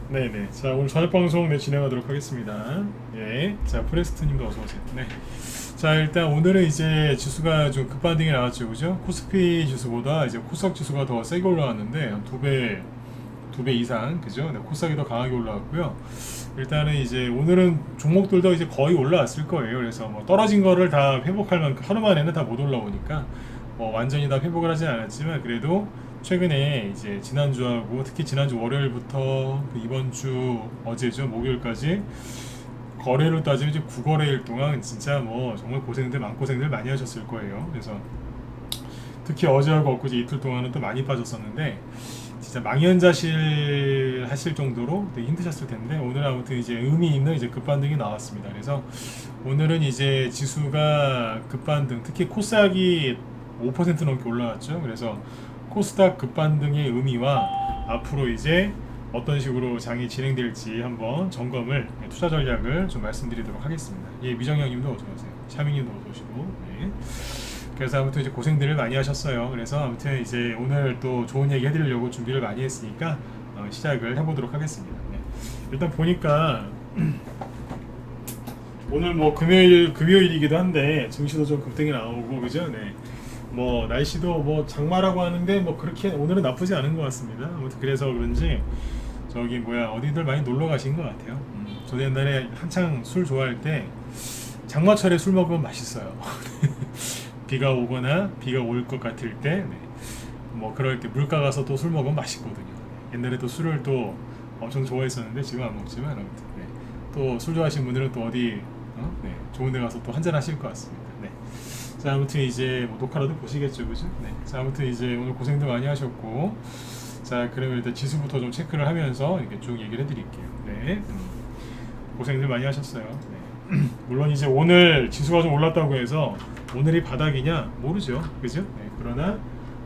네네. 자, 오늘 저녁 방송 진행하도록 하겠습니다. 예. 자, 프레스트님도 어서 오세요. 네. 자, 일단 오늘은 이제 지수가 좀 급반등이 나왔죠, 그죠? 코스피 지수보다 이제 코스닥 지수가 더 세게 올라왔는데 한 두 배 이상, 그죠? 네, 코스닥이 더 강하게 올라왔고요. 일단은 이제 오늘은 종목들도 이제 거의 올라왔을 거예요. 그래서 뭐 떨어진 거를 다 회복할 만큼 하루 만에는 다 못 올라오니까 뭐 완전히 다 회복을 하진 않았지만 그래도 최근에 이제 지난주하고 특히 지난주 월요일부터 그 이번 주 어제죠 목요일까지 거래로 따지면 이제 9거래일 동안 진짜 뭐 정말 고생들 마음고생들 많이 하셨을 거예요. 그래서 특히 어제하고 엊그제 이틀 동안은 또 많이 빠졌었는데 진짜 망연자실 하실 정도로 되게 힘드셨을 텐데 오늘 아무튼 이제 의미 있는 이제 급반등이 나왔습니다. 그래서 오늘은 이제 지수가 급반등, 특히 코스닥이 5% 넘게 올라왔죠. 그래서 코스닥 급반등의 의미와 앞으로 이제 어떤 식으로 장이 진행될지 한번 점검을, 투자 전략을 좀 말씀드리도록 하겠습니다. 예, 미정형님도 어서 오세요. 샤밍님도 어서 오시고. 네. 그래서 아무튼 이제 고생들을 많이 하셨어요. 그래서 아무튼 이제 오늘 또 좋은 얘기 해드리려고 준비를 많이 했으니까 시작을 해보도록 하겠습니다. 네. 일단 보니까 오늘 뭐 금요일이기도 한데 증시도 좀 급등이 나오고 그죠? 네. 뭐 날씨도 뭐 장마라고 하는데 뭐 그렇게 오늘은 나쁘지 않은 것 같습니다. 아무튼 그래서 그런지 저기 뭐야 어디들 많이 놀러 가신 것 같아요. 저도 옛날에 한창 술 좋아할 때 장마철에 술 먹으면 맛있어요. 비가 오거나 비가 올 것 같을 때, 네. 뭐 그럴 때 물가 가서 또 술 먹으면 맛있거든요. 옛날에 또 술을 또 엄청 좋아했었는데 지금 안 먹지만 아무튼 네. 또 술 좋아하시는 분들은 또 어디 네. 좋은 데 가서 또 한잔 하실 것 같습니다. 네. 자 아무튼 이제 뭐 녹화라도 보시겠죠, 그죠? 네. 자 아무튼 이제 오늘 고생도 많이 하셨고, 자 그러면 일단 지수부터 좀 체크를 하면서 이렇게 쭉 얘기를 해드릴게요. 네. 고생들 많이 하셨어요. 네. 물론 이제 오늘 지수가 좀 올랐다고 해서 오늘이 바닥이냐 모르죠, 그죠? 네. 그러나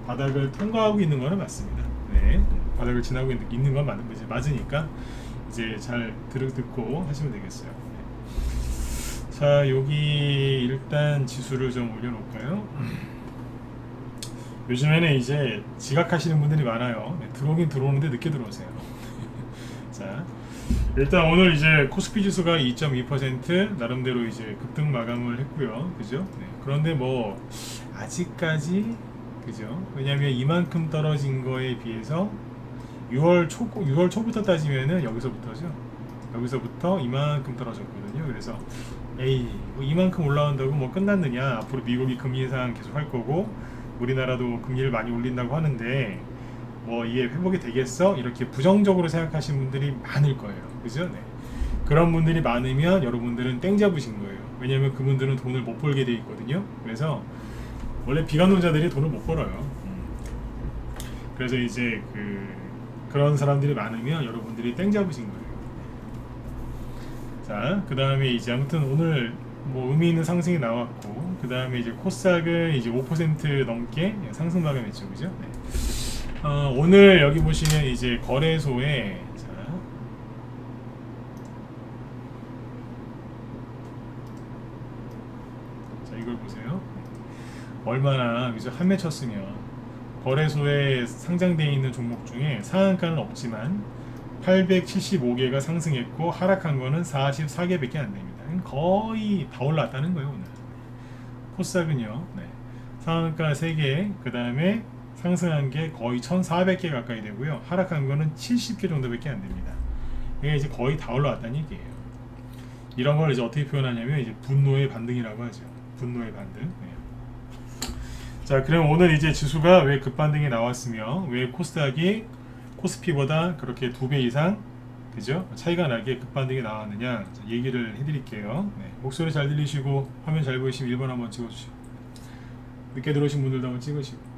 바닥을 통과하고 있는 거는 맞습니다. 네. 바닥을 지나고 있는 건 맞으니까 이제 잘 듣고 하시면 되겠어요. 네. 자 여기 일단 지수를 좀 올려놓을까요? 요즘에는 이제 지각하시는 분들이 많아요. 네, 들어오긴 들어오는데 늦게 들어오세요. 자, 일단 오늘 이제 코스피 지수가 2.2% 나름대로 이제 급등 마감을 했고요. 그죠? 네, 그런데 뭐 아직까지 그죠? 왜냐하면 이만큼 떨어진 거에 비해서 6월 초부터 따지면은 여기서부터죠. 여기서부터 이만큼 떨어졌거든요. 그래서 에이 뭐 이만큼 올라온다고 뭐 끝났느냐? 앞으로 미국이 금리 인상 계속 할 거고 우리나라도 금리를 많이 올린다고 하는데 뭐 이게 회복이 되겠어? 이렇게 부정적으로 생각하시는 분들이 많을 거예요. 그죠? 네. 그런 분들이 많으면 여러분들은 땡 잡으신 거예요. 왜냐하면 그분들은 돈을 못 벌게 돼 있거든요. 그래서 원래 비관론자들이 돈을 못 벌어요. 그래서 이제 그런 사람들이 많으면 여러분들이 땡 잡으신 거예요. 자, 그 다음에 이제 아무튼 오늘 뭐 의미 있는 상승이 나왔고, 그 다음에 이제 코스닥은 이제 5% 넘게 상승 마감했죠, 그죠? 네. 오늘 여기 보시면 이제 거래소에 자 이걸 보세요. 얼마나 그죠? 한 매 쳤으면 거래소에 상장되어 있는 종목 중에 상한가는 없지만 875개가 상승했고 하락한 거는 44개밖에 안 됩니다. 거의 다 올랐다는 거예요 오늘. 코스닥은요. 네. 상한가 3개, 그 다음에 상승한 게 거의 1,400개 가까이 되고요. 하락한 거는 70개 정도밖에 안 됩니다. 이게 이제 거의 다 올라왔다는 얘기예요. 이런 걸 이제 어떻게 표현하냐면 이제 분노의 반등이라고 하죠. 분노의 반등. 네. 자, 그럼 오늘 이제 지수가 왜 급반등이 나왔으며 왜 코스닥이 코스피보다 그렇게 2배 이상 그죠? 차이가 나게 급반등이 나왔느냐 얘기를 해드릴게요. 네. 목소리 잘 들리시고 화면 잘 보이시면 1번 한번 찍어주시고 늦게 들어오신 분들도 한번 찍으시고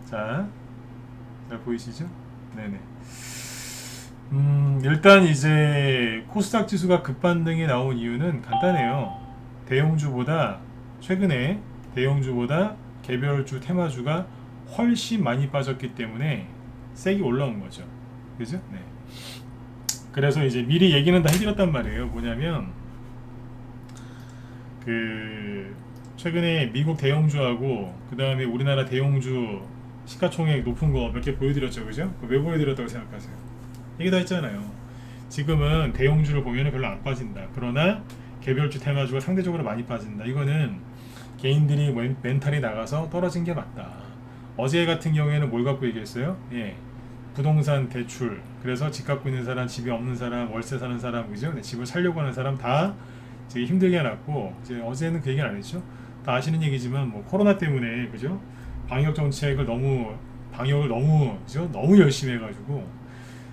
자, 잘 보이시죠? 네네. 일단 이제 코스닥 지수가 급반등이 나온 이유는 간단해요. 대형주보다 최근에 대형주보다 개별주 테마주가 훨씬 많이 빠졌기 때문에 세게 올라온 거죠. 그죠? 네. 그래서 이제 미리 얘기는 다 해드렸단 말이에요. 뭐냐면 최근에 미국 대형주하고 그 다음에 우리나라 대형주 시가총액 높은 거 몇 개 보여드렸죠, 그죠? 왜 보여드렸다고 생각하세요? 얘기 다 했잖아요. 지금은 대형주를 보면 별로 안 빠진다. 그러나 개별주, 테마주가 상대적으로 많이 빠진다. 이거는 개인들이 멘탈이 나가서 떨어진 게 맞다. 어제 같은 경우에는 뭘 갖고 얘기했어요? 예, 부동산 대출. 그래서 집 갖고 있는 사람, 집이 없는 사람, 월세 사는 사람, 그죠? 네, 집을 살려고 하는 사람 다 되게 힘들게 해놨고, 이제 어제는 그 얘기는 안 했죠. 다 아시는 얘기지만 뭐 코로나 때문에, 그죠? 방역을 너무 그죠? 너무 열심히 해가지고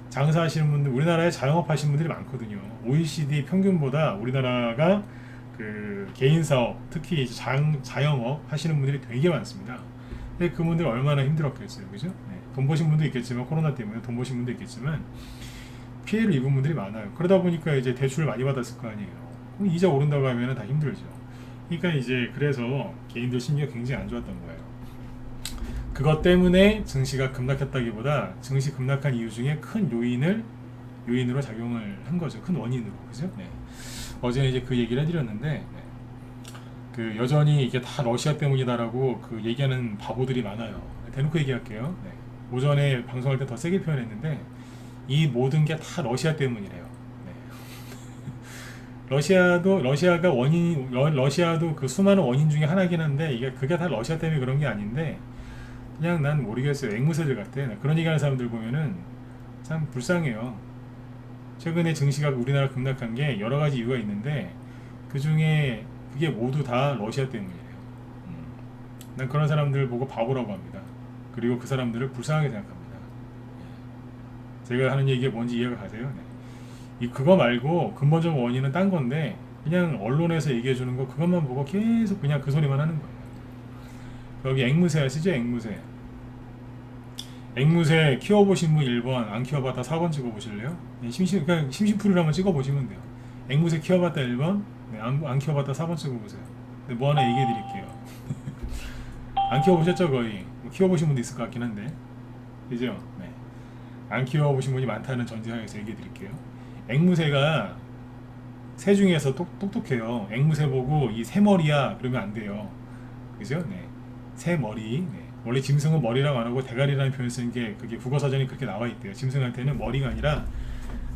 장사하시는 분들, 우리나라에 자영업 하시는 분들이 많거든요. OECD 평균보다 우리나라가 그 개인 사업, 특히 이제 자영업 하시는 분들이 되게 많습니다. 근데 그분들 얼마나 힘들었겠어요, 그죠? 네. 돈 버신 분도 있겠지만, 코로나 때문에 돈 버신 분도 있겠지만 피해를 입은 분들이 많아요. 그러다 보니까 이제 대출을 많이 받았을 거 아니에요. 그럼 이자 오른다고 하면 다 힘들죠. 그러니까 이제 그래서 개인들 심리가 굉장히 안 좋았던 거예요. 그것 때문에 증시가 급락했다기보다 증시 급락한 이유 중에 큰 요인으로 작용을 한 거죠. 큰 원인으로, 그죠? 네. 어제 이제 그 얘기를 해드렸는데, 네. 그 여전히 이게 다 러시아 때문이다라고 그 얘기하는 바보들이 많아요. 대놓고 얘기할게요. 네. 오전에 방송할 때 더 세게 표현했는데 이 모든 게 다 러시아 때문이래요. 네. 러시아도 그 수많은 원인 중에 하나긴 한데 그게 다 러시아 때문에 그런 게 아닌데. 그냥 난 모르겠어요. 앵무새들 같아. 그런 얘기하는 사람들 보면은 참 불쌍해요. 최근에 증시가 우리나라 급락한 게 여러 가지 이유가 있는데 그 중에 그게 모두 다 러시아 때문이에요. 난 그런 사람들 보고 바보라고 합니다. 그리고 그 사람들을 불쌍하게 생각합니다. 제가 하는 얘기가 뭔지 이해가 가세요? 네. 그거 말고 근본적 원인은 딴 건데 그냥 언론에서 얘기해 주는 거 그것만 보고 계속 그냥 그 소리만 하는 거예요. 여기 앵무새 아시죠? 앵무새 키워보신 분 1번, 안 키워봤다 4번 찍어보실래요? 네, 그냥 심심풀이를 한번 찍어보시면 돼요. 앵무새 키워봤다 1번, 네, 안 키워봤다 4번 찍어보세요. 네, 뭐 하나 얘기해 드릴게요. 안 키워보셨죠, 거의? 뭐 키워보신 분도 있을 것 같긴 한데. 그죠? 네. 안 키워보신 분이 많다는 전제하에서 얘기해 드릴게요. 앵무새가 새 중에서 똑똑해요. 앵무새 보고 이 새머리야 그러면 안 돼요. 그죠? 네. 새머리. 네. 원래 짐승은 머리라고 안 하고 대가리라는 표현을 쓰는 게 그게 국어사전에 그렇게 나와 있대요. 짐승한테는 머리가 아니라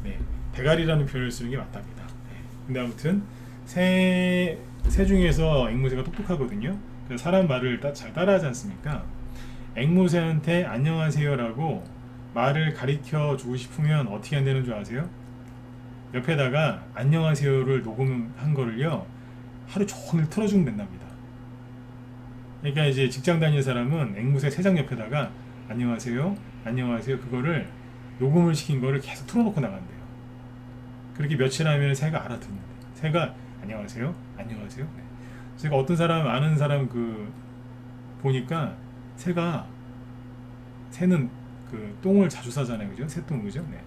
네, 대가리라는 표현을 쓰는 게 맞답니다. 네. 근데 아무튼 새 중에서 앵무새가 똑똑하거든요. 그래서 사람 말을 잘 따라하지 않습니까? 앵무새한테 안녕하세요라고 말을 가르쳐 주고 싶으면 어떻게 한다는 줄 아세요? 옆에다가 안녕하세요를 녹음한 거를요 하루 종일 틀어주면 된답니다. 그러니까 이제 직장 다니는 사람은 앵무새 새장 옆에다가 안녕하세요, 안녕하세요 그거를 녹음을 시킨 거를 계속 틀어놓고 나간대요. 그렇게 며칠 하면 새가 알아듣는데 새가 안녕하세요, 안녕하세요. 네. 제가 어떤 사람 아는 사람 그 보니까 새는 그 똥을 자주 싸잖아요, 그죠? 새똥 그죠? 네.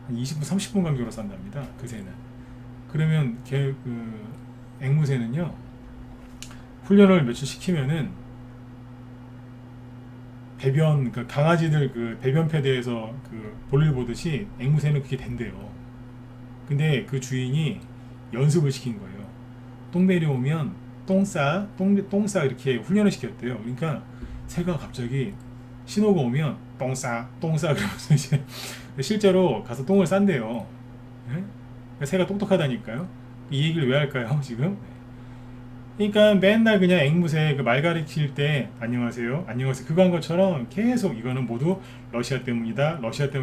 한 20분, 30분 간격으로 싼답니다. 그 새는. 그러면 앵무새는요. 훈련을 며칠 시키면은 그러니까 강아지들 그 배변 패드에서 그 볼일 보듯이 앵무새는 그게 된대요. 근데 그 주인이 연습을 시킨 거예요. 똥 내려오면 똥싸 이렇게 훈련을 시켰대요. 그러니까 새가 갑자기 신호가 오면 똥싸 그러면서 이제 실제로 가서 똥을 싼대요. 네? 새가 똑똑하다니까요. 이 얘기를 왜 할까요, 지금? 그러니까 맨날 그냥 앵무새 그 말 가르칠 때 안녕하세요 그거 한 것처럼 계속 이거는 모두 러시아 때문이다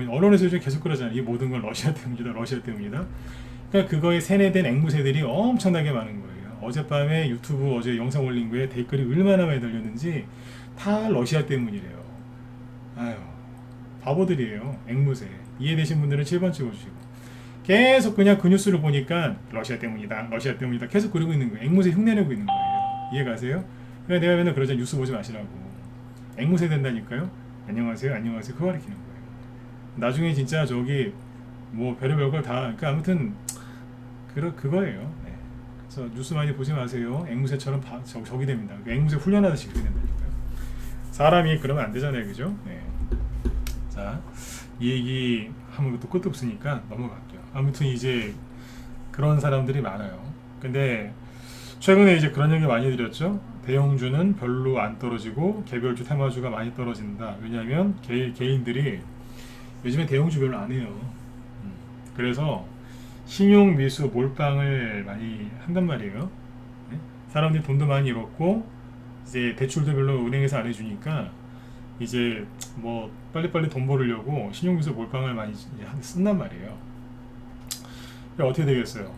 언론에서 요즘 계속 그러잖아요. 이 모든 건 러시아 때문이다. 그러니까 그거에 세뇌된 앵무새들이 엄청나게 많은 거예요. 어젯밤에 유튜브 어제 영상 올린 거에 댓글이 얼마나 많이 달렸는지 다 러시아 때문이래요. 아유 바보들이에요. 앵무새 이해되신 분들은 7번 찍어주시고 계속 그냥 그 뉴스를 보니까 러시아 때문이다 계속 그러고 있는 거예요. 앵무새 흉내내고 있는 거예요. 이해가세요? 그러니까 내가 맨날 그러잖아. 뉴스 보지 마시라고. 앵무새 된다니까요. 안녕하세요 그거 가리키는 거예요. 나중에 진짜 저기 뭐 별의별 걸 다 그러니까 아무튼 그거예요. 네. 그래서 뉴스 많이 보지 마세요. 앵무새처럼 적이 됩니다. 앵무새 훈련하듯이 그렇게 된다니까요. 사람이 그러면 안 되잖아요, 그죠? 네. 자, 이 얘기 하면 또 끝도 없으니까 넘어갈게요. 아무튼 이제 그런 사람들이 많아요. 근데 최근에 이제 그런 얘기 많이 드렸죠. 대형주는 별로 안 떨어지고 개별주 테마주가 많이 떨어진다. 왜냐하면 개인들이 요즘에 대형주 별로 안 해요. 그래서 신용 미수 몰빵을 많이 한단 말이에요. 네? 사람들이 돈도 많이 잃었고 이제 대출도 별로 은행에서 안 해주니까 이제 뭐 빨리빨리 돈 벌으려고 신용 미수 몰빵을 많이 쓴단 말이에요. 어떻게 되겠어요?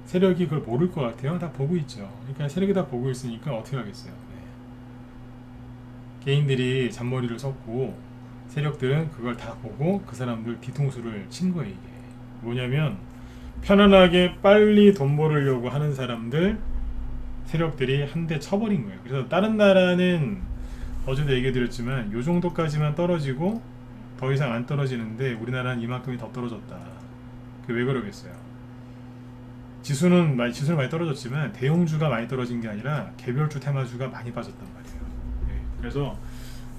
세력이 그걸 모를 것 같아요. 다 보고 있죠. 그러니까 세력이 다 보고 있으니까 어떻게 하겠어요? 네. 개인들이 잔머리를 썼고 세력들은 그걸 다 보고 그 사람들 뒤통수를 친 거예요. 이게 뭐냐면 편안하게 빨리 돈 벌으려고 하는 사람들 세력들이 한 대 쳐버린 거예요. 그래서 다른 나라는 어제도 얘기 드렸지만 요 정도까지만 떨어지고 더 이상 안 떨어지는데 우리나라는 이만큼이 더 떨어졌다. 그 왜 그러겠어요? 지수는 많이 떨어졌지만 대형주가 많이 떨어진 게 아니라 개별주 테마주가 많이 빠졌단 말이에요. 네. 그래서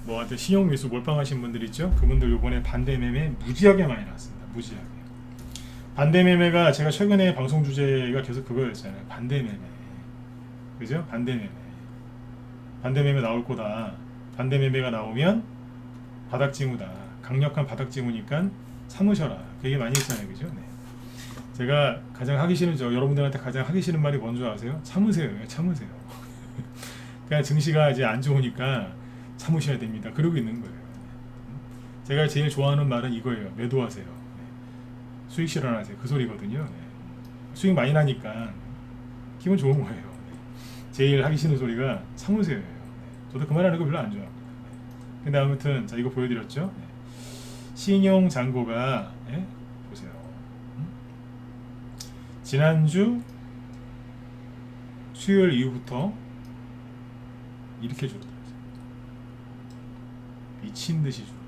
뭐한테 신용 미수 몰빵하신 분들 있죠? 그분들 요번에 반대 매매 무지하게 많이 나왔습니다. 무지하게. 반대 매매가 제가 최근에 방송 주제가 계속 그거였잖아요. 반대 매매. 그죠? 반대 매매. 반대 매매 나올 거다. 반대 매매가 나오면 바닥 징후다. 강력한 바닥 징후니까 참으셔라. 그게 많이 있잖아요. 그죠? 네. 제가 가장 하기 싫은 여러분들한테 가장 하기 싫은 말이 뭔지 아세요? 참으세요. 참으세요. 그냥 증시가 이제 안 좋으니까 참으셔야 됩니다. 그러고 있는 거예요. 제가 제일 좋아하는 말은 이거예요. 매도하세요. 네. 수익 실현하세요. 그 소리거든요. 네. 수익 많이 나니까 기분 좋은 거예요. 네. 제일 하기 싫은 소리가 참으세요예요. 네. 저도 그 말하는 거 별로 안 좋아합니다. 네. 근데 아무튼 자 이거 보여드렸죠. 네. 신용 잔고가 네? 보세요. 지난주 수요일 이후부터 이렇게 줄어들었어요. 미친듯이 줄어들었어요.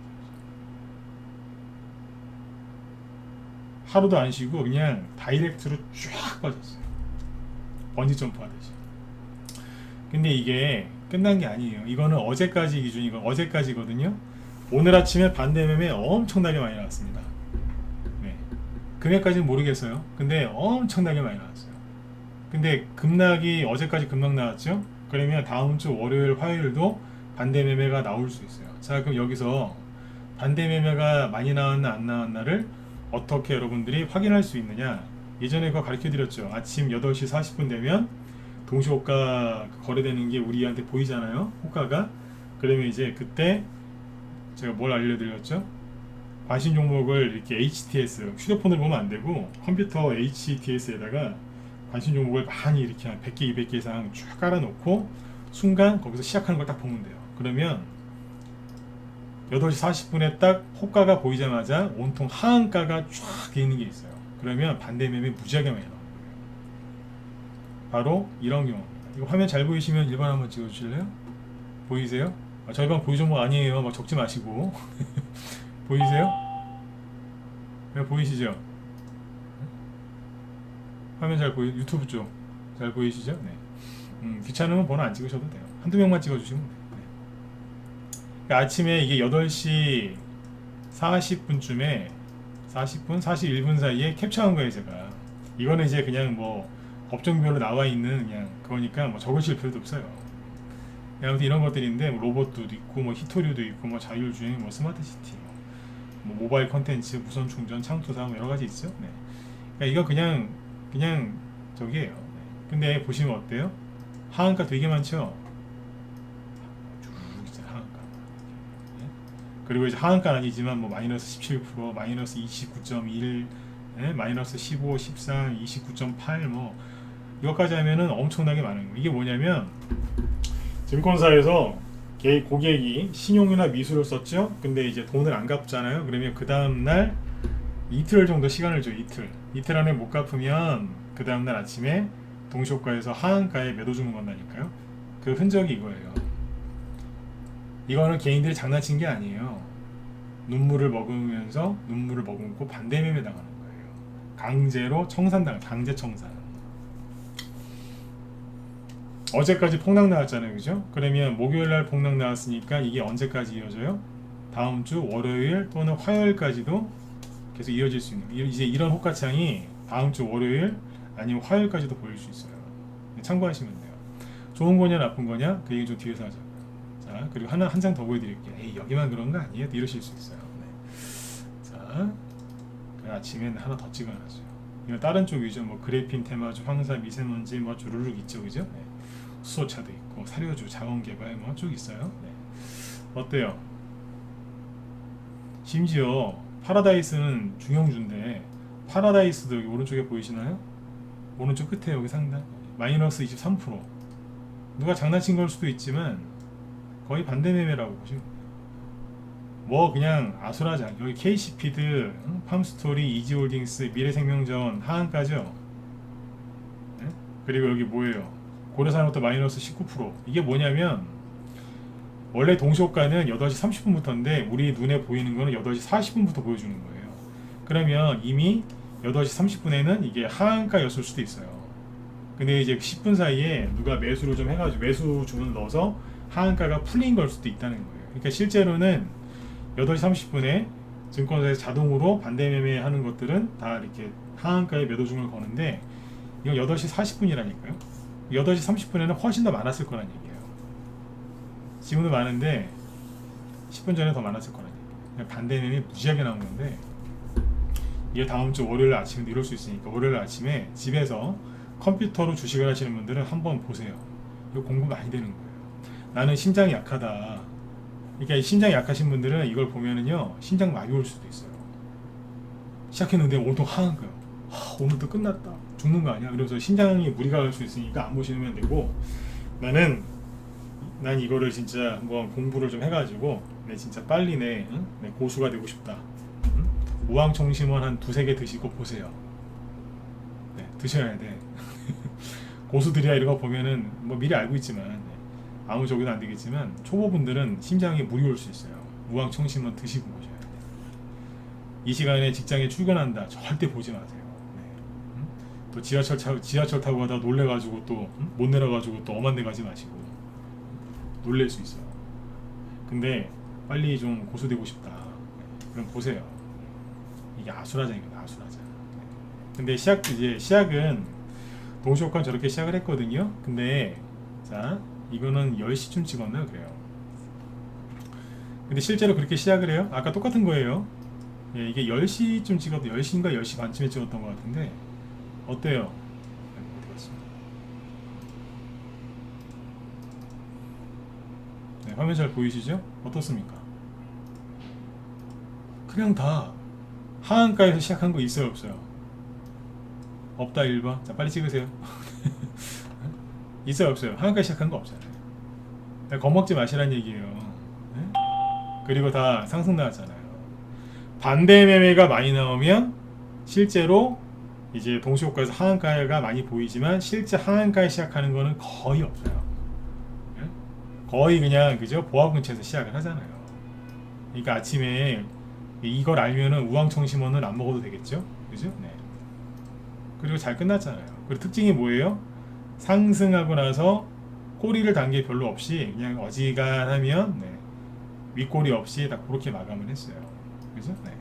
하루도 안 쉬고 그냥 다이렉트로 쫙 빠졌어요. 번지 점프 하듯이. 근데 이게 끝난 게 아니에요. 이거는 어제까지 기준이고 어제까지거든요. 오늘 아침에 반대 매매 엄청나게 많이 나왔습니다. 네. 금액까지는 모르겠어요. 근데 엄청나게 많이 나왔어요. 근데 급락이 어제까지 급락 나왔죠? 그러면 다음 주 월요일, 화요일도 반대 매매가 나올 수 있어요. 자, 그럼 여기서 반대 매매가 많이 나왔나 안 나왔나를 어떻게 여러분들이 확인할 수 있느냐? 예전에 그거 가르쳐 드렸죠. 아침 8시 40분 되면 동시호가 거래되는 게 우리한테 보이잖아요. 호가가. 그러면 이제 그때 제가 뭘 알려드렸죠? 관심 종목을 이렇게 HTS, 휴대폰을 보면 안 되고 컴퓨터 HTS에다가 관심 종목을 많이 이렇게 한 100개, 200개 이상 쭉 깔아놓고 순간 거기서 시작하는 걸 딱 보면 돼요. 그러면 8시 40분에 딱 호가가 보이자마자 온통 하한가가 쫙 있는 게 있어요. 그러면 반대 매매 무지하게 많이 나오는 거예요. 바로 이런 경우입니다. 이거 화면 잘 보이시면 1번 한번 찍어주실래요? 보이세요? 절반 보유 종목 아니에요. 막 적지 마시고. 보이세요? 네, 보이시죠? 화면 잘 보이, 유튜브 쪽 잘 보이시죠? 네. 귀찮으면 번호 안 찍으셔도 돼요. 한두 명만 찍어주시면 돼요. 네. 그러니까 아침에 이게 8시 40분쯤에 40분, 41분 사이에 캡처한 거예요, 제가. 이거는 이제 그냥 뭐 업종별로 나와 있는 그냥 그거니까 뭐 적으실 필요도 없어요. 아무튼 이런 것들인데 뭐 로봇도 있고 뭐 히토류도 있고 뭐 자율주행, 뭐 스마트시티, 뭐 모바일 컨텐츠, 무선 충전, 창투사 뭐 여러 가지 있죠. 네. 그러니까 이거 그냥 저기예요. 네. 근데 보시면 어때요? 하한가 되게 많죠. 쭉 있잖아 하한가. 네. 그리고 이제 하한가는 아니지만 뭐 마이너스 17%, 마이너스 29.1, 네? 마이너스 15, 13, 29.8 뭐 이것까지 하면은 엄청나게 많은 거예요. 이게 뭐냐면 증권사에서 고객이 신용이나 미수를 썼죠. 근데 이제 돈을 안 갚잖아요. 그러면 그 다음날 이틀 정도 시간을 줘요. 이틀 안에 못 갚으면 그 다음날 아침에 동시호가에서 하한가에 매도 주문 건다니까요. 그 흔적이 이거예요. 이거는 개인들이 장난친 게 아니에요. 눈물을 머금고 반대 매매 당하는 거예요. 강제로 강제 청산. 어제까지 폭락 나왔잖아요. 그죠? 그러면 목요일날 폭락 나왔으니까 이게 언제까지 이어져요? 다음 주 월요일 또는 화요일까지도 계속 이어질 수 있는, 이제 이런 호가창이 다음 주 월요일 아니면 화요일까지도 보일 수 있어요. 참고하시면 돼요. 좋은 거냐 나쁜 거냐 그 얘기 좀 뒤에서 하죠. 자, 그리고 한 장 더 보여드릴게요. 에이, 여기만 그런 거 아니에요? 이러실 수 있어요. 네. 자, 그 아침엔 하나 더 찍어놨어요. 이거 다른 쪽이죠. 뭐 그래핀 테마주, 황사, 미세먼지 뭐 주르륵 있죠, 그죠? 네. 수소차도 있고 사료주, 자원개발 뭐 쭉 있어요. 네. 어때요? 심지어 파라다이스는 중형주인데 파라다이스도 여기 오른쪽에 보이시나요? 오른쪽 끝에 여기 상단 마이너스 23%. 누가 장난친 걸 수도 있지만 거의 반대 매매라고 보시면 뭐 그냥 아수라장. 여기 KC피드, 팜스토리, 이지홀딩스, 미래생명전 하한가죠. 네? 그리고 여기 뭐예요? 고려산업도 마이너스 19%. 이게 뭐냐면 원래 동시호가는 8시 30분부터인데 우리 눈에 보이는 거는 8시 40분부터 보여주는 거예요. 그러면 이미 8시 30분에는 이게 하한가였을 수도 있어요. 근데 이제 10분 사이에 누가 매수를 좀 해가지고 매수 주문을 넣어서 하한가가 풀린 걸 수도 있다는 거예요. 그러니까 실제로는 8시 30분에 증권사에서 자동으로 반대 매매하는 것들은 다 이렇게 하한가에 매도 주문을 거는데 이건 8시 40분이라니까요. 8시 30분에는 훨씬 더 많았을 거란 얘기예요. 지금도 많은데 10분 전에 더 많았을 거란 얘기예요. 반대 매매 무지하게 나온 건데 이게 다음 주 월요일 아침에도 이럴 수 있으니까 월요일 아침에 집에서 컴퓨터로 주식을 하시는 분들은 한번 보세요. 이거 공부 많이 되는 거예요. 나는 심장이 약하다. 그러니까 심장이 약하신 분들은 이걸 보면은요 심장 마비 올 수도 있어요. 시작했는데 온통 하한 거예요. 오늘 또 끝났다. 죽는 거 아니야? 그래서 심장이 무리가 갈 수 있으니까 안 보시면 되고 난 이거를 진짜 한번 공부를 좀 해가지고 진짜 빨리 내 고수가 되고 싶다. 우황청심원 한 2-3개 드시고 보세요. 네, 드셔야 돼. 고수들이야 이런 거 보면은 뭐 미리 알고 있지만 아무 적용도 안 되겠지만 초보분들은 심장이 무리 올 수 있어요. 우황청심원 드시고 보셔야 돼요. 이 시간에 직장에 출근한다 절대 보지 마세요. 네. 또 지하철 타고 가다 놀래가지고 또 못 내려가지고 또 엄한 데 가지 마시고 놀랄 수 있어요. 근데 빨리 좀 고수되고 싶다. 그럼 보세요. 이게 아수라장이거든, 아수라장. 근데 시작은 동시효과는 저렇게 시작을 했거든요. 근데 자 이거는 10시쯤 찍었나 그래요. 근데 실제로 그렇게 시작을 해요. 아까 똑같은 거예요. 예, 이게 10시쯤 찍었던 10시인가 10시 반쯤에 찍었던 것 같은데 어때요? 어디 갔어? 네, 화면 잘 보이시죠? 어떻습니까? 그냥 다 하한가에서 시작한 거 있어요 없어요? 없다 1번. 자 빨리 찍으세요. 있어요 없어요? 하한가에 시작한 거 없잖아요. 겁먹지 마시란 얘기예요. 네? 그리고 다 상승 나왔잖아요. 반대 매매가 많이 나오면 실제로 이제 동시효과에서 하한가가 많이 보이지만 실제 하한가에 시작하는 거는 거의 없어요. 네? 거의 그냥 그죠? 보합 근처에서 시작을 하잖아요. 그러니까 아침에 이걸 알면은 우황청심원을 안 먹어도 되겠죠? 그죠? 네. 그리고 잘 끝났잖아요. 그리고 특징이 뭐예요? 상승하고 나서 꼬리를 단 게 별로 없이 그냥 어지간하면 윗꼬리 없이 다 그렇게 마감을 했어요. 그죠? 네.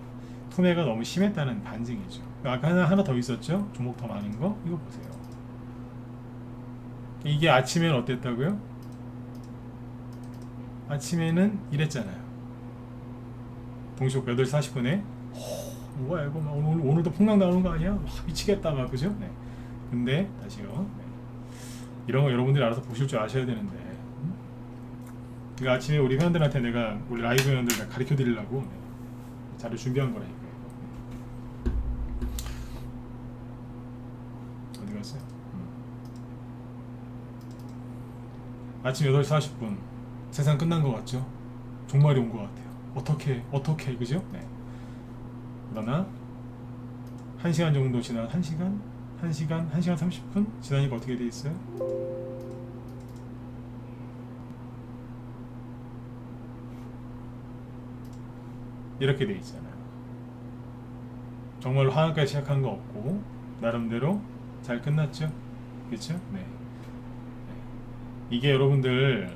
투매가 너무 심했다는 반증이죠. 아까 하나 더 있었죠? 종목 더 많은 거? 이거 보세요. 이게 아침에는 어땠다고요? 아침에는 이랬잖아요. 동시효과 8시 40분에 뭐야 이거 막 오늘도 폭락 나오는 거 아니야? 와, 미치겠다 막 그죠? 네. 근데 다시요. 네. 이런 거 여러분들이 알아서 보실 줄 아셔야 되는데 그러니까 아침에 우리 회원들한테 내가 우리 라이브 회원들 가르쳐 드리려고 자료 준비한 거라니까. 어디 갔어요? 아침 8시 40분 세상 끝난 것 같죠? 종말이 온 것 같아요. 어떻게 그죠? 네. 그러나 1시간 정도 지난 1시간 30분 지나니까 어떻게 돼 있어요? 이렇게 돼 있잖아요. 정말로 하한가에 시작한 거 없고 나름대로 잘 끝났죠? 그렇죠? 네. 이게 여러분들